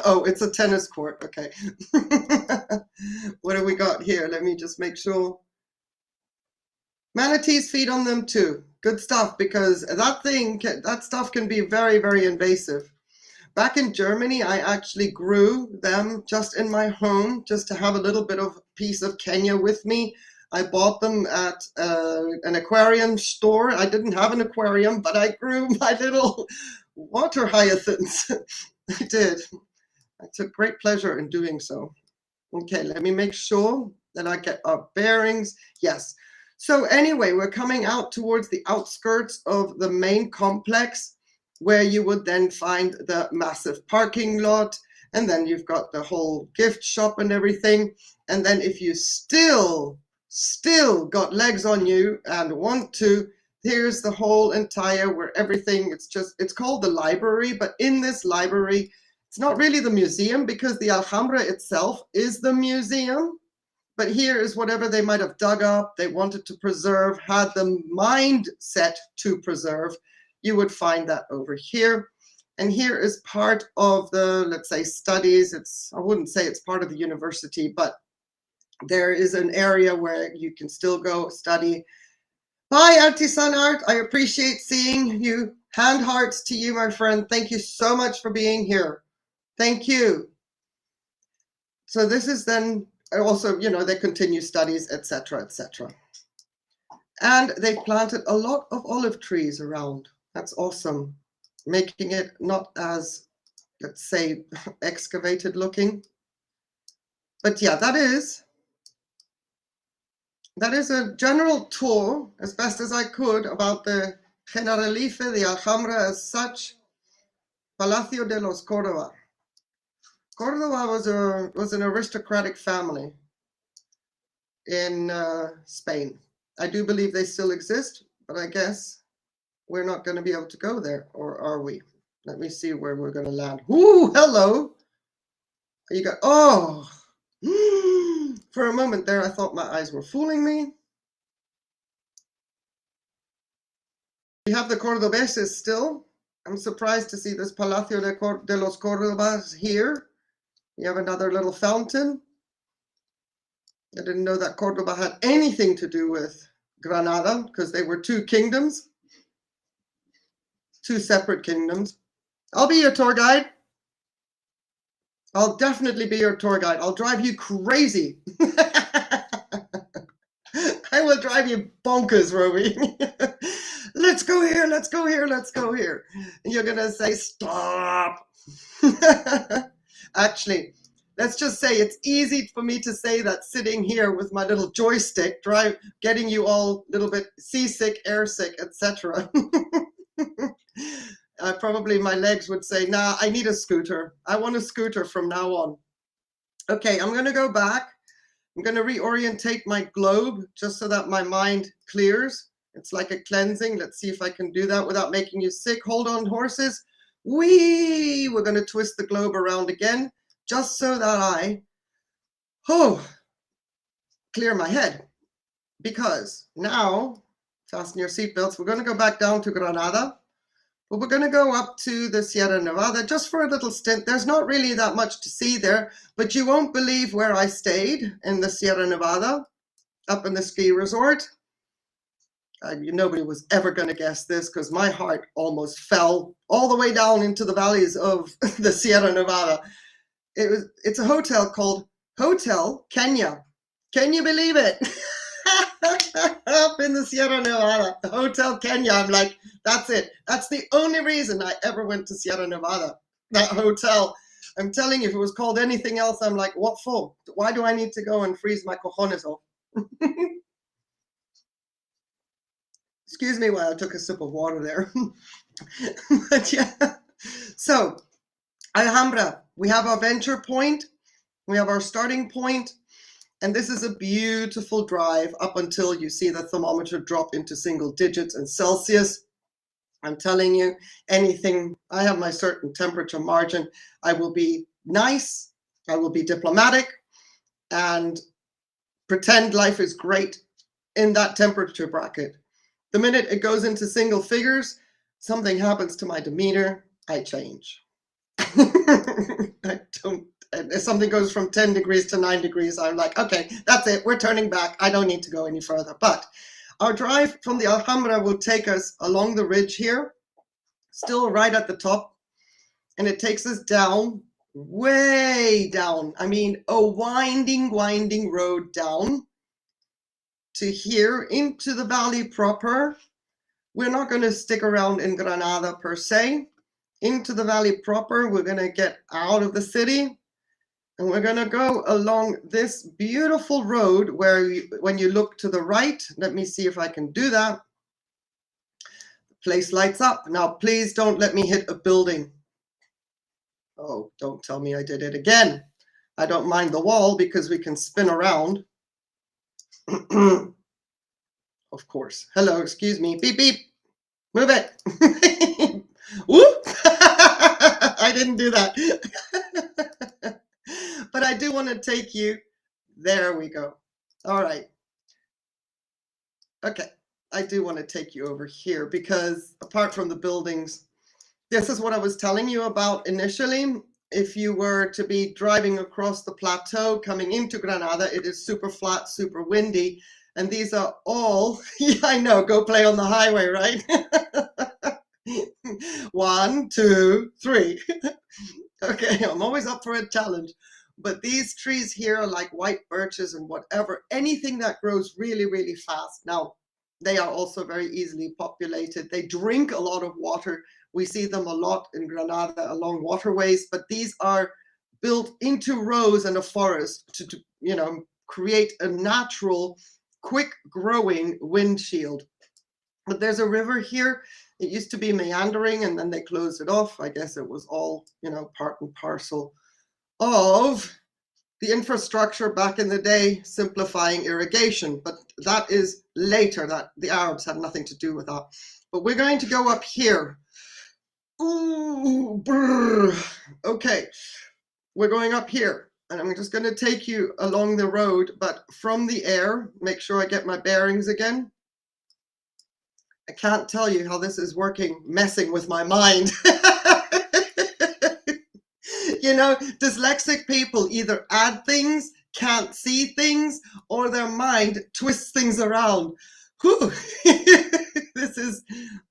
Speaker 1: Oh, it's a tennis court. Okay. What do we got here? Let me just make sure. Manatees feed on them too. Good stuff, because that stuff can be very, very invasive. Back in Germany, I actually grew them just in my home, just to have a little bit of piece of Kenya with me. I bought them at an aquarium store. I didn't have an aquarium, but I grew my little water hyacinths. I did. I took great pleasure in doing so. Okay, let me make sure that I get our bearings. Yes. So anyway, we're coming out towards the outskirts of the main complex, where you would then find the massive parking lot, and then you've got the whole gift shop and everything. And then if you still got legs on you and want to, here's the whole entire, where everything, it's called the library, but in this library, it's not really the museum, because the Alhambra itself is the museum. But here is whatever they might have dug up, they wanted to preserve, had the mindset to preserve. You would find that over here. And here is part of the, let's say, studies. I wouldn't say it's part of the university, but there is an area where you can still go study. Bye, Artisan Art. I appreciate seeing you. Hand hearts to you, my friend. Thank you so much for being here. Thank you. So this is then also, they continue studies, etc., etc. And they've planted a lot of olive trees around. That's awesome. Making it not as, let's say, excavated looking. But yeah, that is a general tour, as best as I could, about the Generalife, the Alhambra as such. Palacio de los Córdoba. Córdoba was an aristocratic family in Spain. I do believe they still exist, but I guess we're not going to be able to go there, or are we? Let me see where we're going to land. Ooh, hello. You got, oh, for a moment there, I thought my eyes were fooling me. We have the Cordobeses still. I'm surprised to see this Palacio de los Córdobas here. You have another little fountain. I didn't know that Cordoba had anything to do with Granada, because they were two kingdoms, two separate kingdoms. I'll be your tour guide. I'll definitely be your tour guide. I'll drive you crazy. I will drive you bonkers, Roby. Let's go here, let's go here, let's go here. And you're going to say, stop. Actually, let's just say it's easy for me to say that sitting here with my little joystick, getting you all a little bit seasick, airsick, etc. Probably my legs would say, nah, I need a scooter. I want a scooter from now on. Okay, I'm going to go back. I'm going to reorientate my globe just so that my mind clears. It's like a cleansing. Let's see if I can do that without making you sick. Hold on, horses. Whee! We're going to twist the globe around again, just so that I clear my head. Because now, fasten your seatbelts, we're going to go back down to Granada. But we're going to go up to the Sierra Nevada just for a little stint. There's not really that much to see there, but you won't believe where I stayed in the Sierra Nevada, up in the ski resort. Nobody was ever going to guess this, because my heart almost fell all the way down into the valleys of the Sierra Nevada. It's a hotel called Hotel Kenya. Can you believe it? Up in the Sierra Nevada, Hotel Kenya. I'm like, that's it. That's the only reason I ever went to Sierra Nevada, that hotel. I'm telling you, if it was called anything else, I'm like, what for? Why do I need to go and freeze my cojones off? Excuse me while I took a sip of water there. But yeah, so Alhambra, we have our venture point, we have our starting point, and this is a beautiful drive up until you see the thermometer drop into single digits in Celsius. I'm telling you, anything, I have my certain temperature margin. I will be nice, I will be diplomatic, and pretend life is great in that temperature bracket. The minute it goes into single figures, something happens to my demeanor, I change. I don't, if something goes from 10 degrees to 9 degrees, I'm like, okay, that's it, we're turning back. I don't need to go any further. But our drive from the Alhambra will take us along the ridge here, still right at the top, and it takes us down, way down. I mean, a winding road down to here into the valley proper. We're not going to stick around in Granada per se. Into the valley proper, we're going to get out of the city, and we're going to go along this beautiful road where when you look to the right, let me see if I can do that. The place lights up. Now, please don't let me hit a building. Oh, don't tell me I did it again. I don't mind the wall because we can spin around. Of course. Hello, excuse me. Beep, beep. Move it. Whoop. I didn't do that. But I do want to take you. There we go. All right. Okay. I do want to take you over here because apart from the buildings, this is what I was telling you about initially. If you were to be driving across the plateau coming into Granada, it is super flat, super windy. And these are all, yeah, I know, go play on the highway, right? 1, 2, 3. Okay, I'm always up for a challenge. But these trees here are like white birches and whatever, anything that grows really fast. Now, they are also very easily populated. They drink a lot of water. We see them a lot in Granada along waterways, but these are built into rows in a forest to you know, create a natural, quick growing windshield. But there's a river here. It used to be meandering and then they closed it off. I guess it was all, you know, part and parcel of the infrastructure back in the day, simplifying irrigation. But that is later, that the Arabs had nothing to do with that. But we're going to go up here. Ooh, brr. Okay, we're going up here. And I'm just going to take you along the road, but from the air. Make sure I get my bearings again. I can't tell you how this is working, messing with my mind. You know, dyslexic people either add things, can't see things, or their mind twists things around. Whew. This is,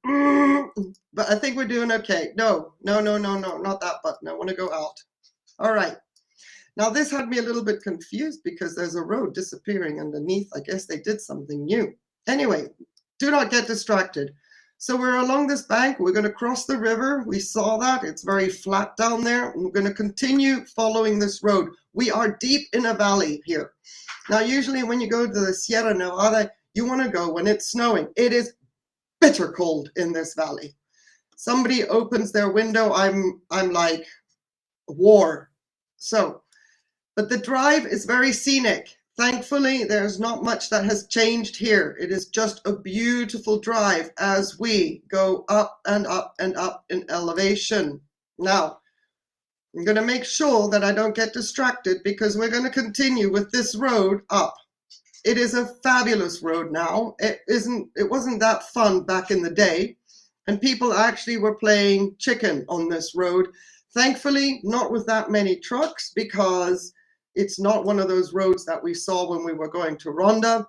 Speaker 1: but I think we're doing okay. No, not that button. I want to go out. All right. Now this had me a little bit confused because there's a road disappearing underneath. I guess they did something new. Anyway, do not get distracted. So we're along this bank. We're going to cross the river. We saw that. It's very flat down there. We're going to continue following this road. We are deep in a valley here. Now, usually when you go to the Sierra Nevada, you want to go when it's snowing. It is bitter cold in this valley. Somebody opens their window, I'm like, war. So, but the drive is very scenic. Thankfully, there's not much that has changed here. It is just a beautiful drive as we go up and up and up in elevation. Now, I'm going to make sure that I don't get distracted because we're going to continue with this road up. It is a fabulous road now. It wasn't that fun back in the day, and people actually were playing chicken on this road. Thankfully, not with that many trucks because it's not one of those roads that we saw when we were going to Ronda.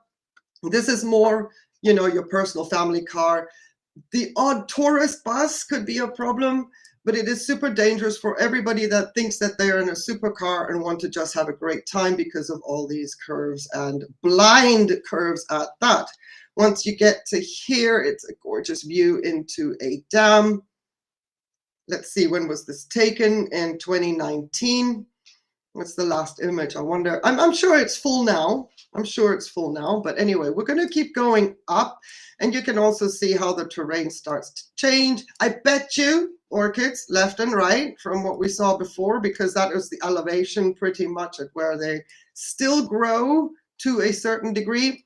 Speaker 1: This is more, you know, your personal family car. The odd tourist bus could be a problem, but it is super dangerous for everybody that thinks that they're in a supercar and want to just have a great time because of all these curves and blind curves at that. Once you get to here, it's a gorgeous view into a dam. let's see, when was this taken? In 2019. What's the last image? I wonder. I'm sure it's full now. I'm sure it's full now. But anyway, we're going to keep going up. And you can also see how the terrain starts to change. I bet you orchids left and right from what we saw before, because that is the elevation pretty much at where they still grow to a certain degree.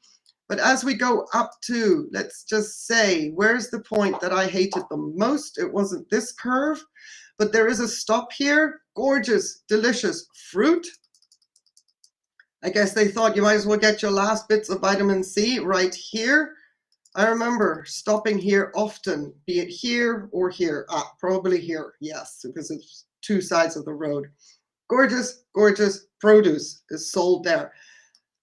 Speaker 1: But as we go up to, let's just say, where's the point that I hated the most? It wasn't this curve, but there is a stop here. Gorgeous, delicious fruit. I guess they thought you might as well get your last bits of vitamin C right here. I remember stopping here often, be it here or here. Probably here, yes, because it's two sides of the road. Gorgeous, gorgeous produce is sold there.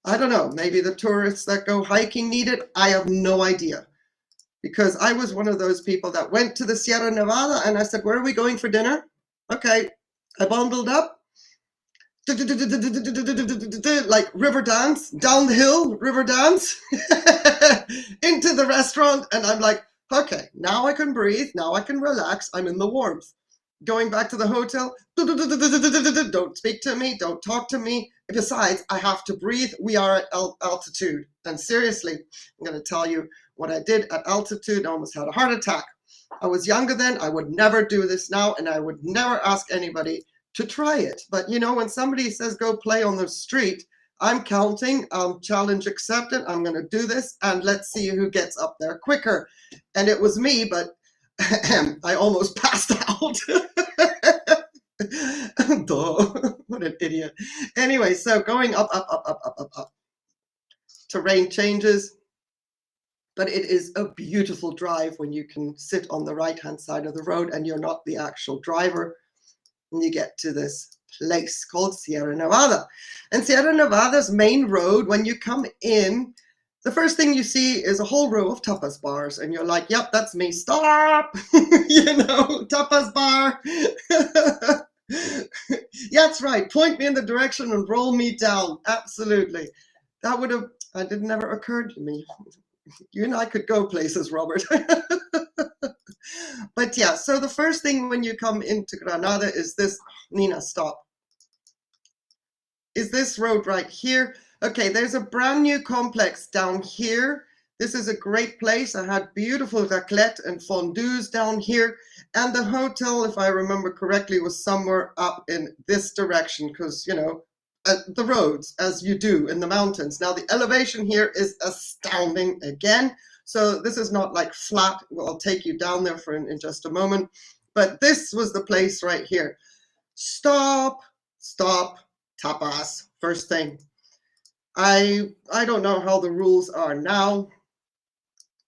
Speaker 1: I don't know, maybe the tourists that go hiking need it. I have no idea. Because I was one of those people that went to the Sierra Nevada and I said, where are we going for dinner? Okay, I bundled up, like river dance, down the hill, river dance, into the restaurant. And I'm like, okay, now I can breathe, now I can relax, I'm in the warmth. Going back to the hotel, don't speak to me, don't talk to me. Besides, I have to breathe. We are at altitude. And seriously, I'm going to tell you what I did at altitude. I almost had a heart attack. I was younger then. I would never do this now, and I would never ask anybody to try it. But you know, when somebody says go play on the street, I'm counting, challenge accepted. I'm going to do this, and let's see who gets up there quicker. And it was me, but I almost passed out. What an idiot. Anyway, so going up, up, up, up, up, up, up. Terrain changes, but it is a beautiful drive when you can sit on the right-hand side of the road and you're not the actual driver. And you get to this place called Sierra Nevada. And Sierra Nevada's main road, when you come in, the first thing you see is a whole row of tapas bars. And you're like, yep, that's me. Stop! You know, tapas bar. Yeah, that's right. Point me in the direction and roll me down. Absolutely. That would have, it never occurred to me. You and I could go places, Robert. But yeah, so the first thing when you come into Granada is this, Nina, stop. Is this road right here. Okay, there's a brand new complex down here. This is a great place. I had beautiful raclette and fondues down here. And the hotel, if I remember correctly, was somewhere up in this direction because, you know, the roads, as you do in the mountains. Now, the elevation here is astounding again. So this is not like flat. Well, I'll take you down there in just a moment. But this was the place right here. Stop, stop, tapas, first thing. I don't know how the rules are now,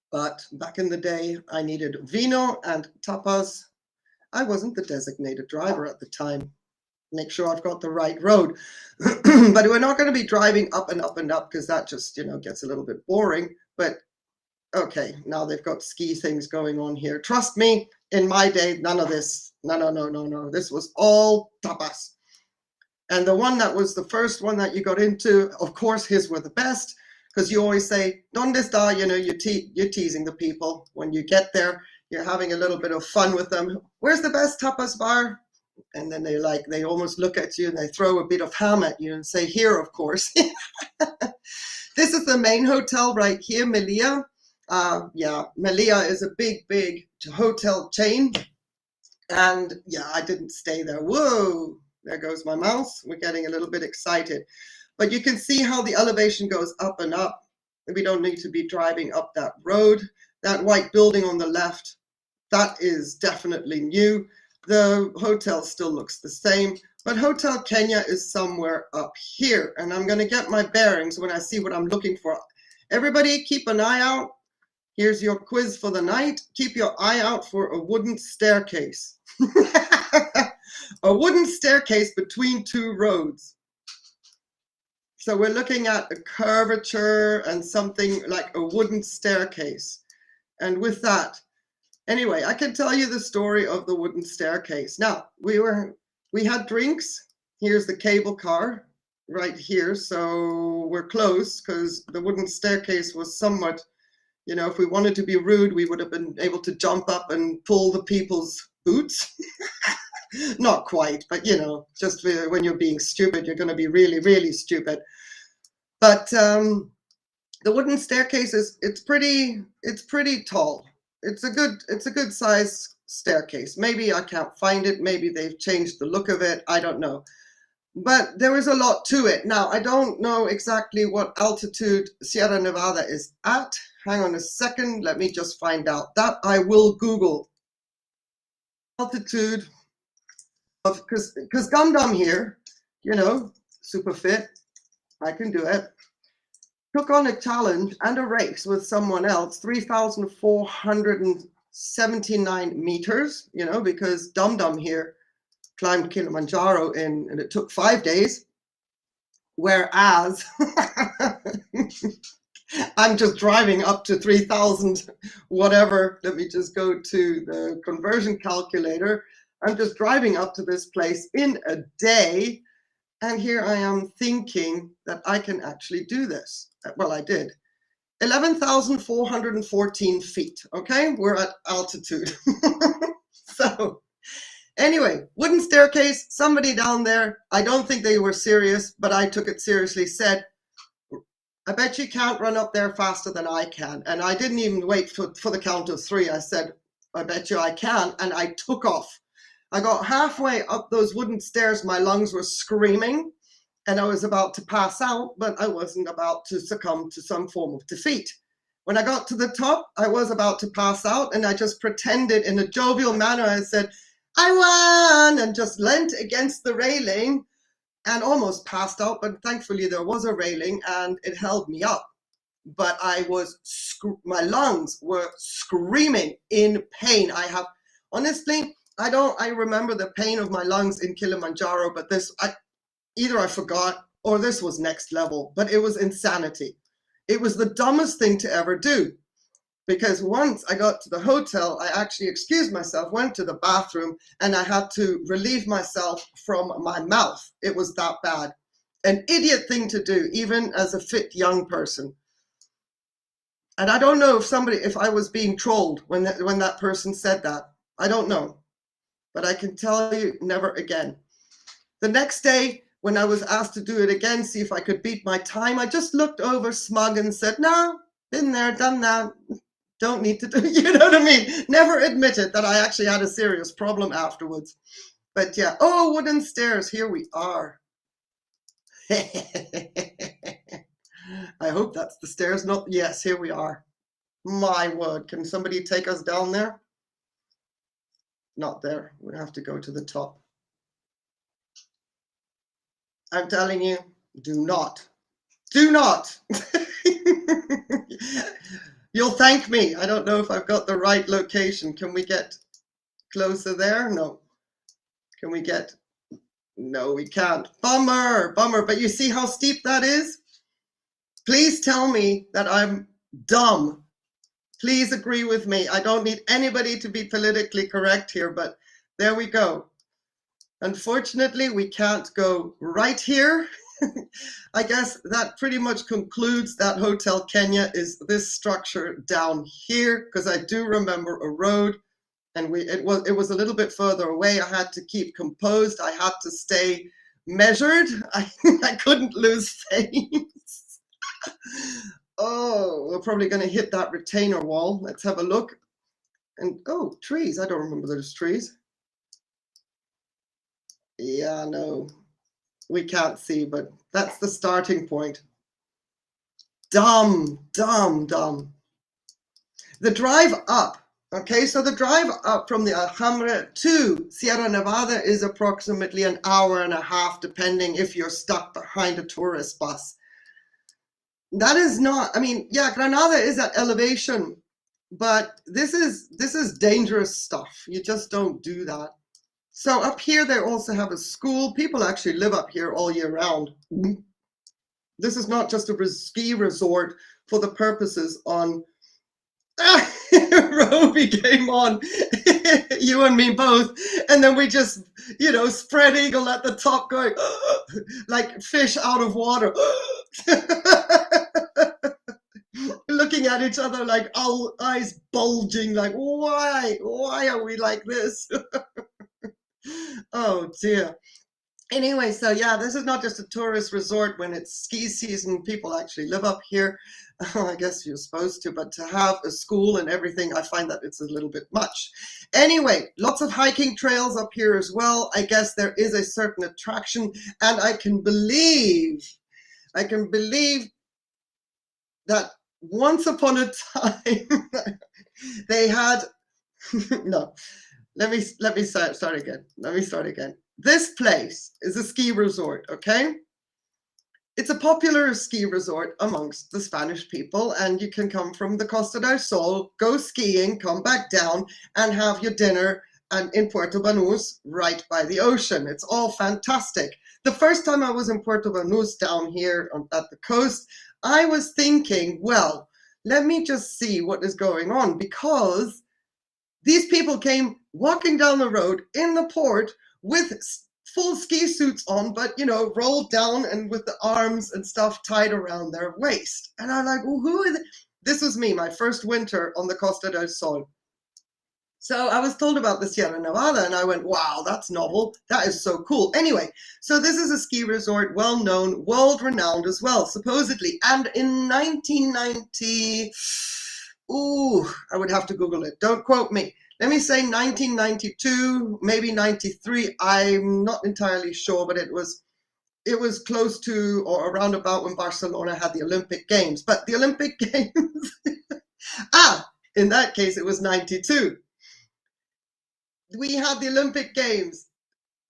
Speaker 1: but back in the day, I needed vino and tapas. I wasn't the designated driver at the time. Make sure I've got the right road. But we're not going to be driving up and up and up because that just, you know, gets a little bit boring. But okay, now they've got ski things going on here. Trust me, in my day, none of this. No. This was all tapas. And the one that was the first one that you got into, of course, his were the best, because you always say, ¿Dónde está? You know, you're teasing the people. When you get there, you're having a little bit of fun with them. Where's the best tapas bar? And then they almost look at you and they throw a bit of ham at you and say, here, of course. This is the main hotel right here, Melia. Yeah, Melia is a big hotel chain. And yeah, I didn't stay there. Whoa. There goes my mouse. We're getting a little bit excited. But you can see how the elevation goes up and up. We don't need to be driving up that road. That white building on the left, that is definitely new. The hotel still looks the same. But Hotel Kenya is somewhere up here. And I'm going to get my bearings when I see what I'm looking for. Everybody keep an eye out. Here's your quiz for the night. Keep your eye out for a wooden staircase. A wooden staircase between two roads. So we're looking at a curvature and something like a wooden staircase. And with that, anyway, I can tell you the story of the wooden staircase. Now, we had drinks. Here's the cable car right here. So we're close because the wooden staircase was somewhat, you know, if we wanted to be rude, we would have been able to jump up and pull the people's boots. Not quite, but you know, just when you're being stupid, you're going to be really, really stupid. But the wooden staircase it's pretty tall. It's a good size staircase. Maybe I can't find it. Maybe they've changed the look of it. I don't know. But there is a lot to it. Now, I don't know exactly what altitude Sierra Nevada is at. Hang on a second. Let me just find out. That I will Google. Altitude of, because Dum Dum here, you know, super fit. I can do it. Took on a challenge and a race with someone else, 3,479 meters, you know, because Dum Dum here climbed Kilimanjaro and it took 5 days, whereas I'm just driving up to 3,000 whatever. Let me just go to the conversion calculator. I'm just driving up to this place in a day, and here I am thinking that I can actually do this. Well, I did. 11,414 feet, okay? We're at altitude. So anyway, wooden staircase, somebody down there, I don't think they were serious, but I took it seriously, said, I bet you can't run up there faster than I can. And I didn't even wait for the count of 3. I said, I bet you I can. And I took off. I got halfway up those wooden stairs. My lungs were screaming and I was about to pass out, but I wasn't about to succumb to some form of defeat. When I got to the top, I was about to pass out and I just pretended in a jovial manner. I said, I won, and just leant against the railing and almost passed out, but thankfully there was a railing and it held me up. But I was, my lungs were screaming in pain. Honestly, I remember the pain of my lungs in Kilimanjaro, but either I forgot or this was next level, but it was insanity. It was the dumbest thing to ever do. Because once I got to the hotel, I actually excused myself, went to the bathroom, and I had to relieve myself from my mouth. It was that bad. An idiot thing to do, even as a fit young person. And I don't know if I was being trolled when that person said that. I don't know. But I can tell you, never again. The next day, when I was asked to do it again, see if I could beat my time, I just looked over smug and said, no, been there, done that. Don't need to do, you know what I mean? Never admitted that I actually had a serious problem afterwards. But yeah, oh, wooden stairs, here we are. I hope that's the stairs. Yes, here we are. My word, can somebody take us down there? Not there, we have to go to the top. I'm telling you, do not. You'll thank me. I don't know if I've got the right location. Can we get closer there? No. Can we get? No, we can't. Bummer. But you see how steep that is? Please tell me that I'm dumb. Please agree with me. I don't need anybody to be politically correct here, but there we go. Unfortunately, we can't go right here. I guess that pretty much concludes that Hotel Kenya is this structure down here, because I do remember a road, and it was a little bit further away. I had to keep composed. I had to stay measured. I couldn't lose face. Oh, we're probably going to hit that retainer wall. Let's have a look. And oh, trees. I don't remember those trees. Yeah, no. We can't see, but that's the starting point. Dumb. The drive up, okay, so the drive up from the Alhambra to Sierra Nevada is approximately an hour and a half, depending if you're stuck behind a tourist bus. That is not, I mean, yeah, Granada is at elevation, but this is dangerous stuff. You just don't do that. So up here, they also have a school. People actually live up here all year round. This is not just a ski resort for the purposes on. Roby came on, you and me both. And then we just, spread eagle at the top going like fish out of water. Looking looking at each other like our eyes bulging, like, why are we like this? Oh dear. Anyway, so yeah, this is not just a tourist resort. When it's ski season, people actually live up here. I guess you're supposed to, but to have a school and everything, I find that it's a little bit much. Anyway, lots of hiking trails up here as well. I guess there is a certain attraction, and I can believe that once upon a time they had no. Let me start again. This place is a ski resort, okay? It's a popular ski resort amongst the Spanish people, and you can come from the Costa del Sol, go skiing, come back down, and have your dinner and in Puerto Banús, right by the ocean. It's all fantastic. The first time I was in Puerto Banús down here at the coast, I was thinking, well, let me just see what is going on, because these people came walking down the road in the port with full ski suits on, but, you know, rolled down and with the arms and stuff tied around their waist. And I'm like, well, who is it? This was me, my first winter on the Costa del Sol. So I was told about the Sierra Nevada, and I went, wow, that's novel. That is so cool. Anyway, so this is a ski resort, well known, world renowned as well, supposedly. And in 1990, I would have to Google it. Don't quote me. Let me say 1992, maybe 93. I'm not entirely sure, but it was close to or around about when Barcelona had the Olympic Games. But the Olympic Games, in that case, it was 92. We had the Olympic Games.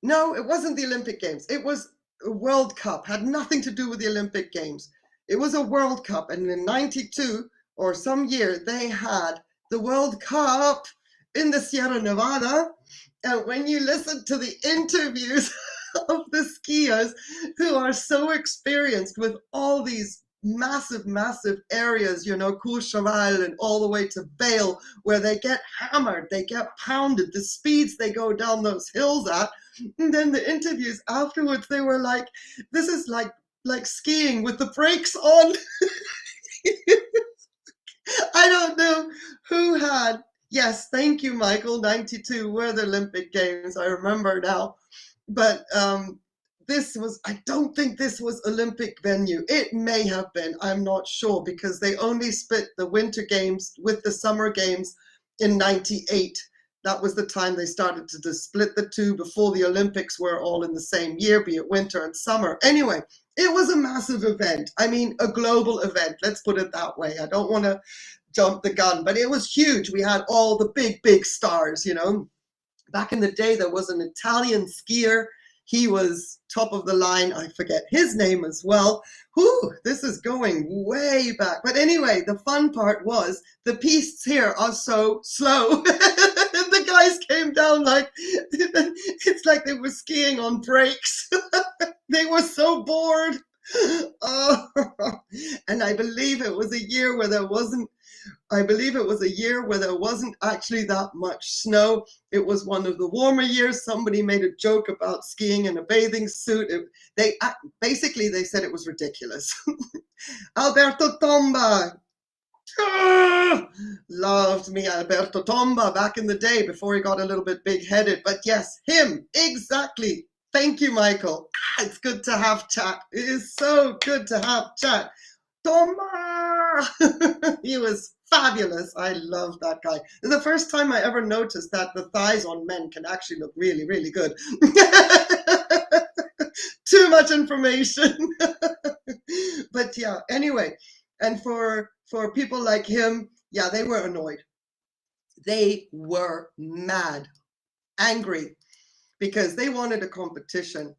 Speaker 1: No, it wasn't the Olympic Games. It was a World Cup. Had nothing to do with the Olympic Games. It was a World Cup. And in 92 or some year, they had the World Cup in the Sierra Nevada. And when you listen to the interviews of the skiers who are so experienced with all these massive areas, you know, Courchevel and all the way to Bale, where they get hammered, they get pounded, the speeds they go down those hills at. And then the interviews afterwards, they were like, this is like skiing with the brakes on. I don't know who had, yes, thank you, Michael, 92 were the Olympic Games, I remember now. But I don't think this was Olympic venue. It may have been, I'm not sure, because they only split the Winter Games with the Summer Games in 98. That was the time they started to split the two before the Olympics were all in the same year, be it winter and summer. Anyway, it was a massive event. I mean, a global event. Let's put it that way. I don't want to jump the gun, but it was huge. We had all the big stars, you know. Back in the day, there was an Italian skier. He was top of the line. I forget his name as well. Whew, this is going way back. But anyway, the fun part was the pistes here are so slow. The guys came down like, it's like they were skiing on brakes. They were so bored. Oh. And I believe it was a year where there wasn't actually that much snow. It was one of the warmer years. Somebody made a joke about skiing in a bathing suit. They said it was ridiculous. Alberto Tomba. Loved me Alberto Tomba back in the day before he got a little bit big-headed. But yes, him, exactly. Thank you, Michael. It's good to have chat. It is so good to have chat. Tomba! He was fabulous. I love that guy. It's the first time I ever noticed that the thighs on men can actually look really, really good. Too much information. But yeah, anyway. And for people like him, yeah, they were annoyed. They were mad, angry, because they wanted a competition.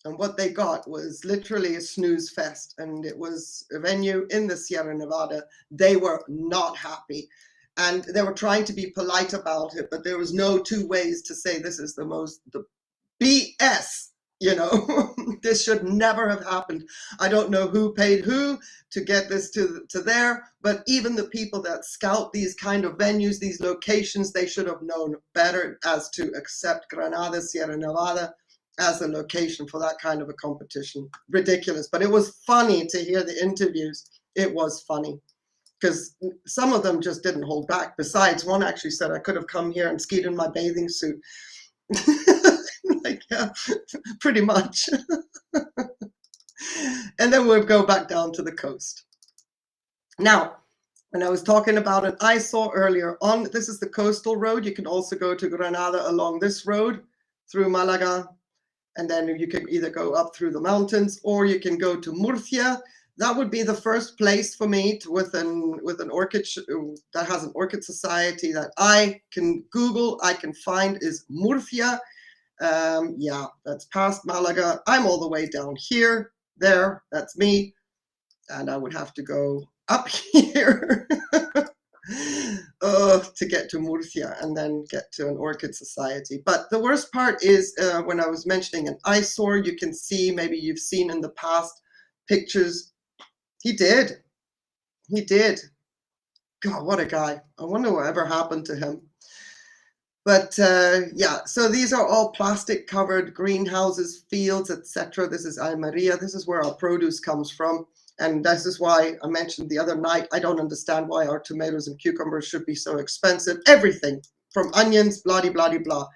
Speaker 1: And what they got was literally a snooze fest. And it was a venue in the Sierra Nevada. They were not happy. And they were trying to be polite about it, but there was no two ways to say this is the BS, you know. This should never have happened. I don't know who paid who to get this to there, but even the people that scout these kind of venues, these locations, they should have known better as to accept Granada, Sierra Nevada, as a location for that kind of a competition. Ridiculous. But it was funny to hear the interviews. It was funny. because some of them just didn't hold back. Besides, one actually said I could have come here and skied in my bathing suit. Like, yeah, pretty much. And then we'll go back down to the coast. Now, when I was talking about an eyesore earlier on, this is the coastal road. You can also go to Granada along this road through Malaga, and then you can either go up through the mountains or you can go to Murcia. That would be the first place for me with an orchid that has an orchid society that I can Google, I can find, is Murcia. Yeah, that's past Malaga. I'm all the way down here. There, that's me. And I would have to go up here to get to Murcia and then get to an orchid society. But the worst part is when I was mentioning an eyesore, you can see, maybe you've seen in the past pictures, he did. God, what a guy. I wonder what ever happened to him. But yeah, so these are all plastic covered greenhouses, fields, etc. This is Almeria. This is where our produce comes from. And this is why I mentioned the other night, I don't understand why our tomatoes and cucumbers should be so expensive. Everything from onions, blah, blah, blah, blah.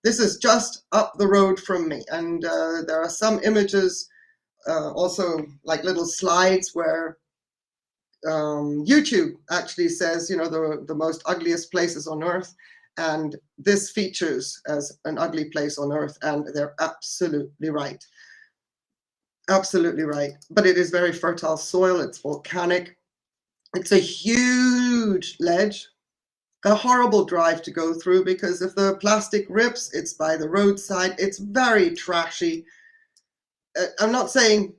Speaker 1: This is just up the road from me. And there are some images, also like little slides where YouTube actually says, you know, the most ugliest places on earth. And this features as an ugly place on earth, and they're absolutely right. Absolutely right. But it is very fertile soil. It's volcanic. It's a huge ledge, a horrible drive to go through, because if the plastic rips, it's by the roadside. It's very trashy. I'm not saying,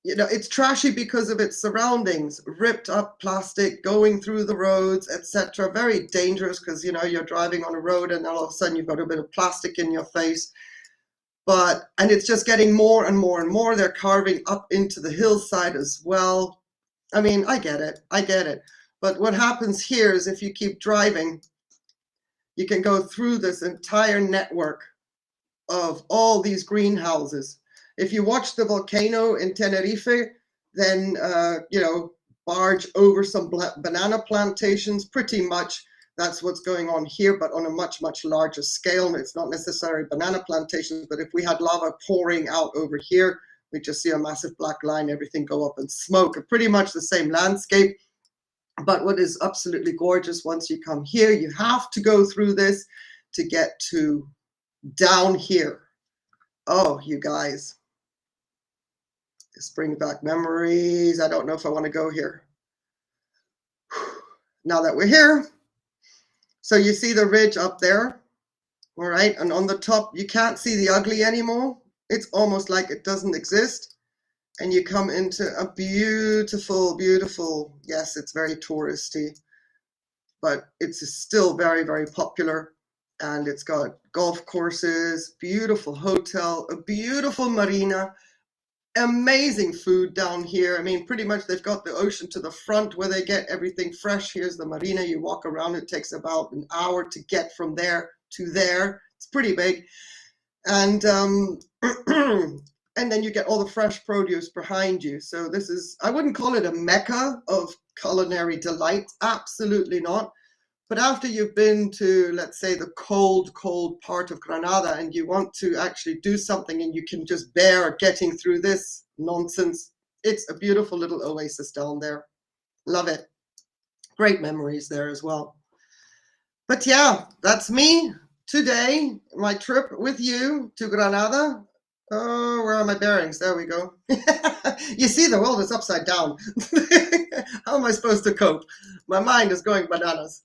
Speaker 1: you know, it's trashy because of its surroundings, ripped up plastic going through the roads, etc. Very dangerous because, you know, you're driving on a road and all of a sudden you've got a bit of plastic in your face. And it's just getting more and more and more. They're carving up into the hillside as well. I mean, I get it. But what happens here is if you keep driving, you can go through this entire network of all these greenhouses. If you watch the volcano in Tenerife, then, you know, barge over some banana plantations, pretty much that's what's going on here, but on a much, much larger scale. It's not necessarily banana plantations, but if we had lava pouring out over here, we just see a massive black line, everything go up in smoke. Pretty much the same landscape. But what is absolutely gorgeous, once you come here, you have to go through this to get to down here. Oh, you guys. This brings back memories. I don't know if I want to go here. Now that we're here, so you see the ridge up there, all right? And on the top, you can't see the ugly anymore. It's almost like it doesn't exist. And you come into a beautiful, beautiful, yes, it's very touristy, but it's still very, very popular. And it's got golf courses, beautiful hotel, a beautiful marina, amazing food down here. I mean, pretty much they've got the ocean to the front where they get everything fresh. Here's the marina. You walk around, it takes about an hour to get from there to there. It's pretty big. And and then you get all the fresh produce behind you. So this is, I wouldn't call it a mecca of culinary delight. Absolutely not. But after you've been to, let's say, the cold part of Granada, and you want to actually do something and you can just bear getting through this nonsense, it's a beautiful little oasis down there. Love it. Great memories there as well. But yeah, that's me today, my trip with you to Granada. Oh, where are my bearings? There we go. You see, the world is upside down. How am I supposed to cope? My mind is going bananas.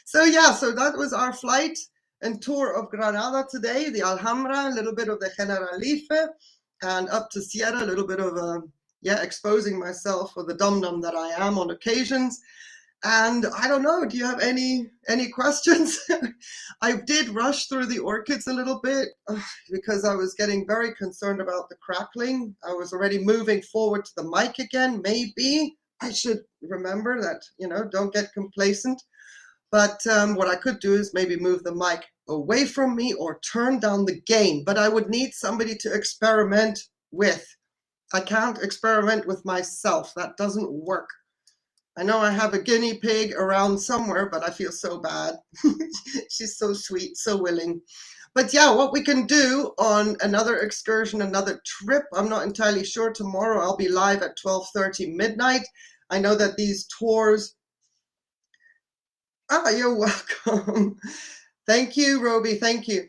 Speaker 1: So yeah, so that was our flight and tour of Granada today. The Alhambra, a little bit of the Generalife, and up to Sierra, a little bit of exposing myself for the dum-dum that I am on occasions. And I don't know, do you have any questions? I did rush through the orchids a little bit because I was getting very concerned about the crackling. I was already moving forward to the mic again. Maybe I should remember that, you know, don't get complacent. But what I could do is maybe move the mic away from me or turn down the gain. But I would need somebody to experiment with. I can't experiment with myself. That doesn't work. I know I have a guinea pig around somewhere, but I feel so bad. She's so sweet, so willing. But yeah, what we can do on another excursion, another trip, I'm not entirely sure. Tomorrow I'll be live at 12:30 midnight. I know that these tours... Ah, you're welcome. Thank you, Roby. Thank you.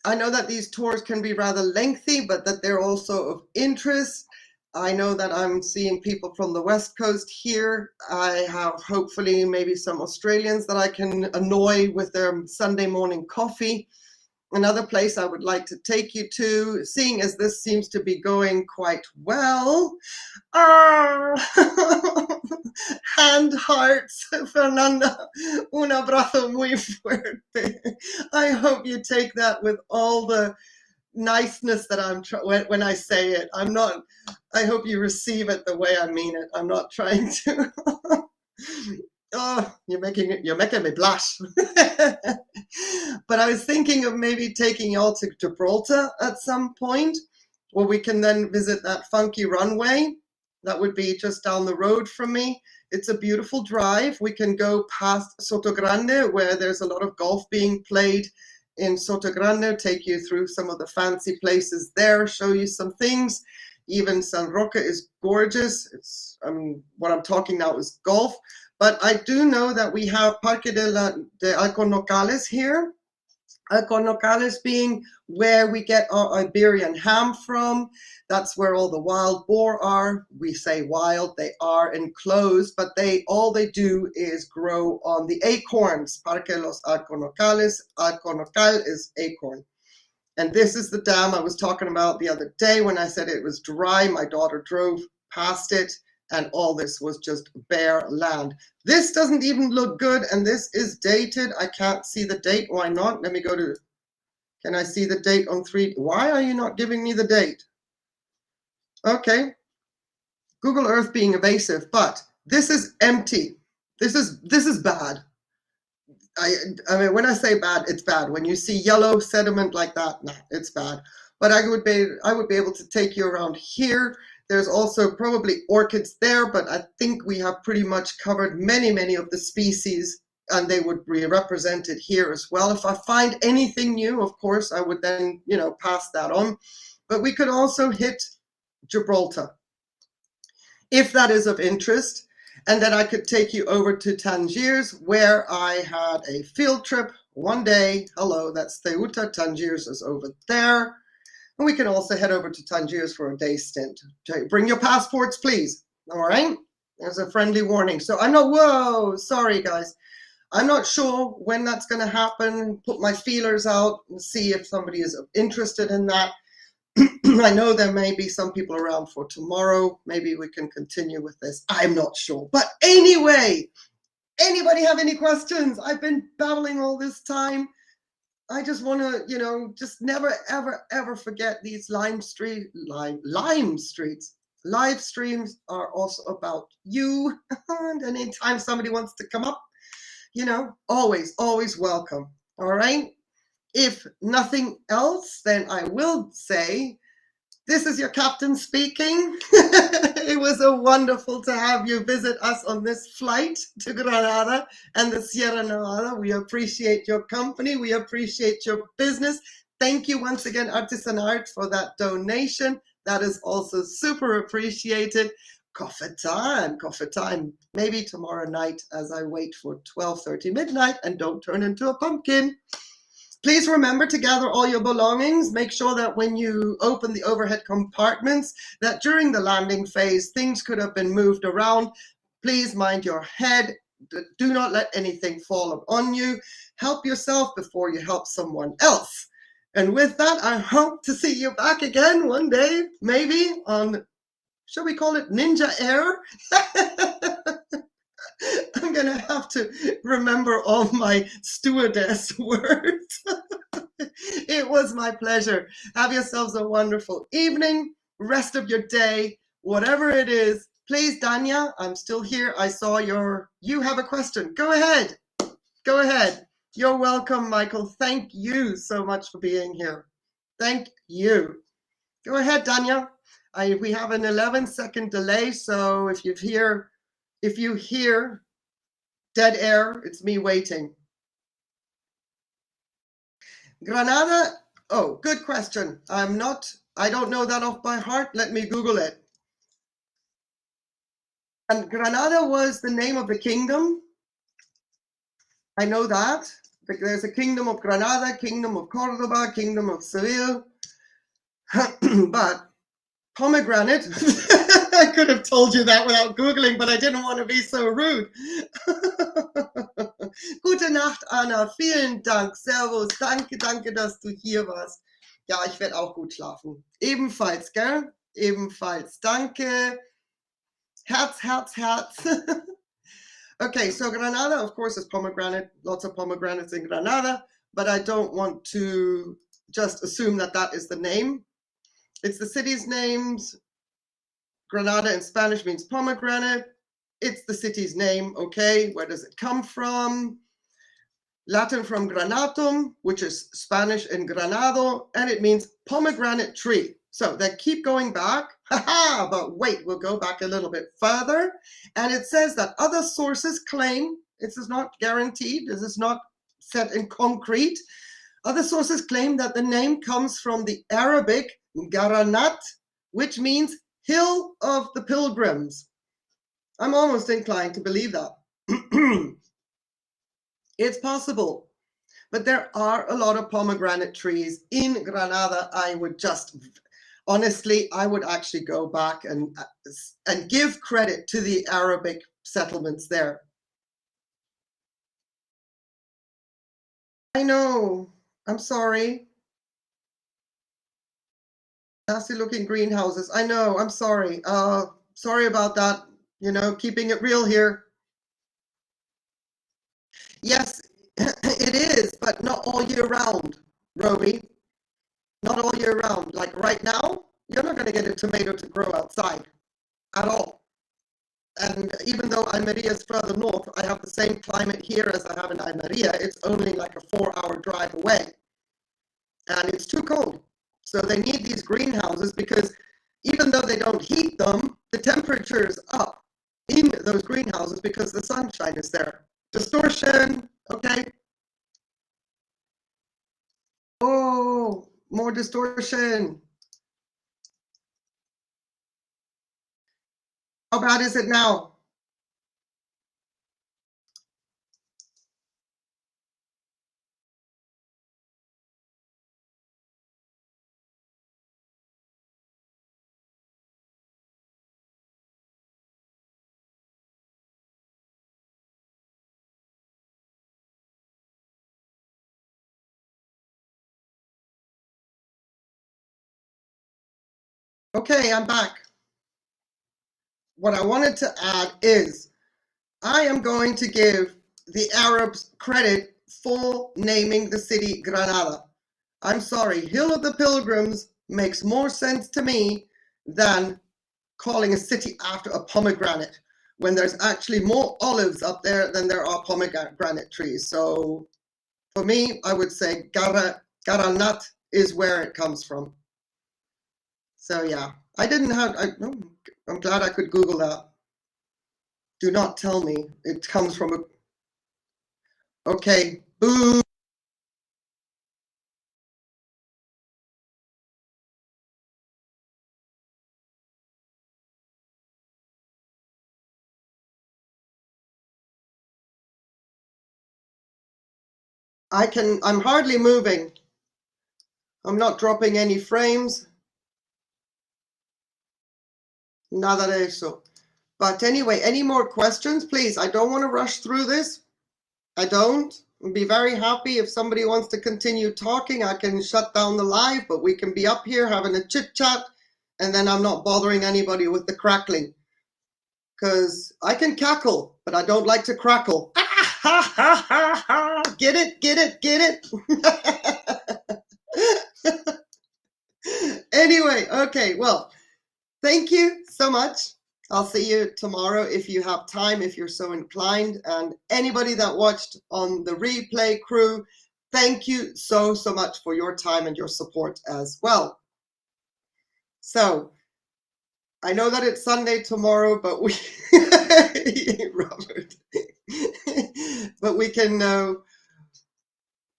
Speaker 1: I know that these tours can be rather lengthy, but that they're also of interest. I know that I'm seeing people from the West Coast here. I have hopefully maybe some Australians that I can annoy with their Sunday morning coffee. Another place I would like to take you to, seeing as this seems to be going quite well. Hand hearts, Fernanda. Un abrazo muy fuerte. I hope you take that with all the niceness that I'm when I say it. I'm not. I hope you receive it the way I mean it. I'm not trying to. Oh, you're making me blush. But I was thinking of maybe taking y'all to Gibraltar at some point, where we can then visit that funky runway. That would be just down the road from me. It's a beautiful drive. We can go past Sotogrande, where there's a lot of golf being played in Sotogrande, take you through some of the fancy places there, show you some things. Even San Roque is gorgeous. It's what I'm talking now is golf. But I do know that we have Parque de Alcornocales here. Alcornocales being where we get our Iberian ham from. That's where all the wild boar are. We say wild, they are enclosed, but all they do is grow on the acorns. Parque Los Alcornocales. Alcornocal is acorn. And this is the dam I was talking about the other day when I said it was dry. My daughter drove past it, and all this was just bare land. This doesn't even look good, and this is dated. I can't see the date. Why not? Let me go to, can I see the date on 3? Why are you not giving me the date? Okay. Google Earth being evasive, but this is empty. This is bad. I mean, when I say bad, it's bad. When you see yellow sediment like that, nah, it's bad. But I would be able to take you around here. There's also probably orchids there, but I think we have pretty much covered many of the species, and they would be represented here as well. If I find anything new, of course, I would then, pass that on. But we could also hit Gibraltar, if that is of interest. And then I could take you over to Tangiers, where I had a field trip one day. Hello, that's Ceuta. Tangiers is over there. And we can also head over to Tangiers for a day stint. Bring your passports, please. All right? There's a friendly warning. So I'm not, whoa, sorry, guys. I'm not sure when that's going to happen. Put my feelers out and see if somebody is interested in that. I know there may be some people around for tomorrow. Maybe we can continue with this. I'm not sure. But anyway, anybody have any questions? I've been babbling all this time. I just want to, just never, ever forget these live streams. Live streams are also about you. And anytime somebody wants to come up, always welcome. All right. If nothing else, then I will say, this is your captain speaking. It was so wonderful to have you visit us on this flight to Granada and the Sierra Nevada. We appreciate your company. We appreciate your business. Thank you once again, Artisan Art, for that donation. That is also super appreciated. Coffee time. Maybe tomorrow night as I wait for 12:30 midnight and don't turn into a pumpkin. Please remember to gather all your belongings. Make sure that when you open the overhead compartments, that during the landing phase, things could have been moved around. Please mind your head. Do not let anything fall on you. Help yourself before you help someone else. And with that, I hope to see you back again one day, maybe on, shall we call it Ninja Air? I'm going to have to remember all my stewardess words. It was my pleasure. Have yourselves a wonderful evening, rest of your day, whatever it is. Please, Danya, I'm still here. I saw you have a question. Go ahead. You're welcome, Michael. Thank you so much for being here. Thank you. Go ahead, Danya. We have an 11-second delay, so if you hear If you hear dead air, it's me waiting. Granada, oh, good question. I don't know that off by heart. Let me Google it. And Granada was the name of the kingdom. I know that. There's a kingdom of Granada, kingdom of Cordoba, kingdom of Seville. But pomegranate, I could have told you that without Googling, but I didn't want to be so rude. Gute Nacht, Anna. Vielen Dank. Servus. Danke, danke, dass du hier warst. Ja, ich werde auch gut schlafen. Ebenfalls, gell? Ebenfalls. Danke. Herz, Herz, Herz. Okay, so Granada, of course, is pomegranate. Lots of pomegranates in Granada, but I don't want to just assume that that is the name. It's the city's names. Granada in Spanish means pomegranate. It's the city's name, okay? Where does it come from? Latin from granatum, which is Spanish in granado, and it means pomegranate tree. So they keep going back, but wait, we'll go back a little bit further. And it says that other sources claim, this is not guaranteed, this is not set in concrete. Other sources claim that the name comes from the Arabic Garanat, which means hill of the pilgrims. I'm almost inclined to believe that. It's possible, but there are a lot of pomegranate trees in Granada. Honestly, I would actually go back and give credit to the Arabic settlements there. I know, I'm sorry. Nasty looking greenhouses. I know, I'm sorry. Sorry about that. You know, keeping it real here. Yes, it is, but not all year round, Roby. Not all year round. Like right now, you're not going to get a tomato to grow outside at all. And even though Almeria is further north, I have the same climate here as I have in Almeria. It's only like a 4-hour drive away. And it's too cold. So they need these greenhouses because even though they don't heat them, the temperature is up in those greenhouses because the sunshine is there. Distortion, okay. Oh, more distortion. How bad is it now? Okay, I'm back. What I wanted to add is I am going to give the Arabs credit for naming the city Granada. I'm sorry, Hill of the Pilgrims makes more sense to me than calling a city after a pomegranate when there's actually more olives up there than there are pomegranate trees. So for me, I would say Garanat is where it comes from. So yeah, I'm glad I could Google that. Do not tell me it comes from a, okay, boo. I'm hardly moving. I'm not dropping any frames. Nada de eso. But anyway, any more questions, please? I don't want to rush through this. I don't. I'd be very happy if somebody wants to continue talking. I can shut down the live, but we can be up here having a chit chat, and then I'm not bothering anybody with the crackling. Because I can cackle, but I don't like to crackle. Get it, get it, get it. Anyway, okay, well, thank you so much. I'll see you tomorrow if you have time, if you're so inclined. And anybody that watched on the replay crew, thank you so much for your time and your support as well. So I know that it's Sunday tomorrow, but we, Robert, but we can,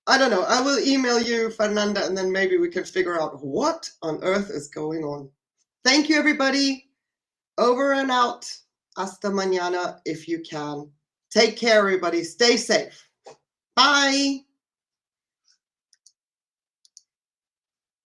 Speaker 1: I don't know. I will email you, Fernanda, and then maybe we can figure out what on earth is going on. Thank you, everybody. Over and out. Hasta mañana if you can. Take care, everybody. Stay safe. Bye.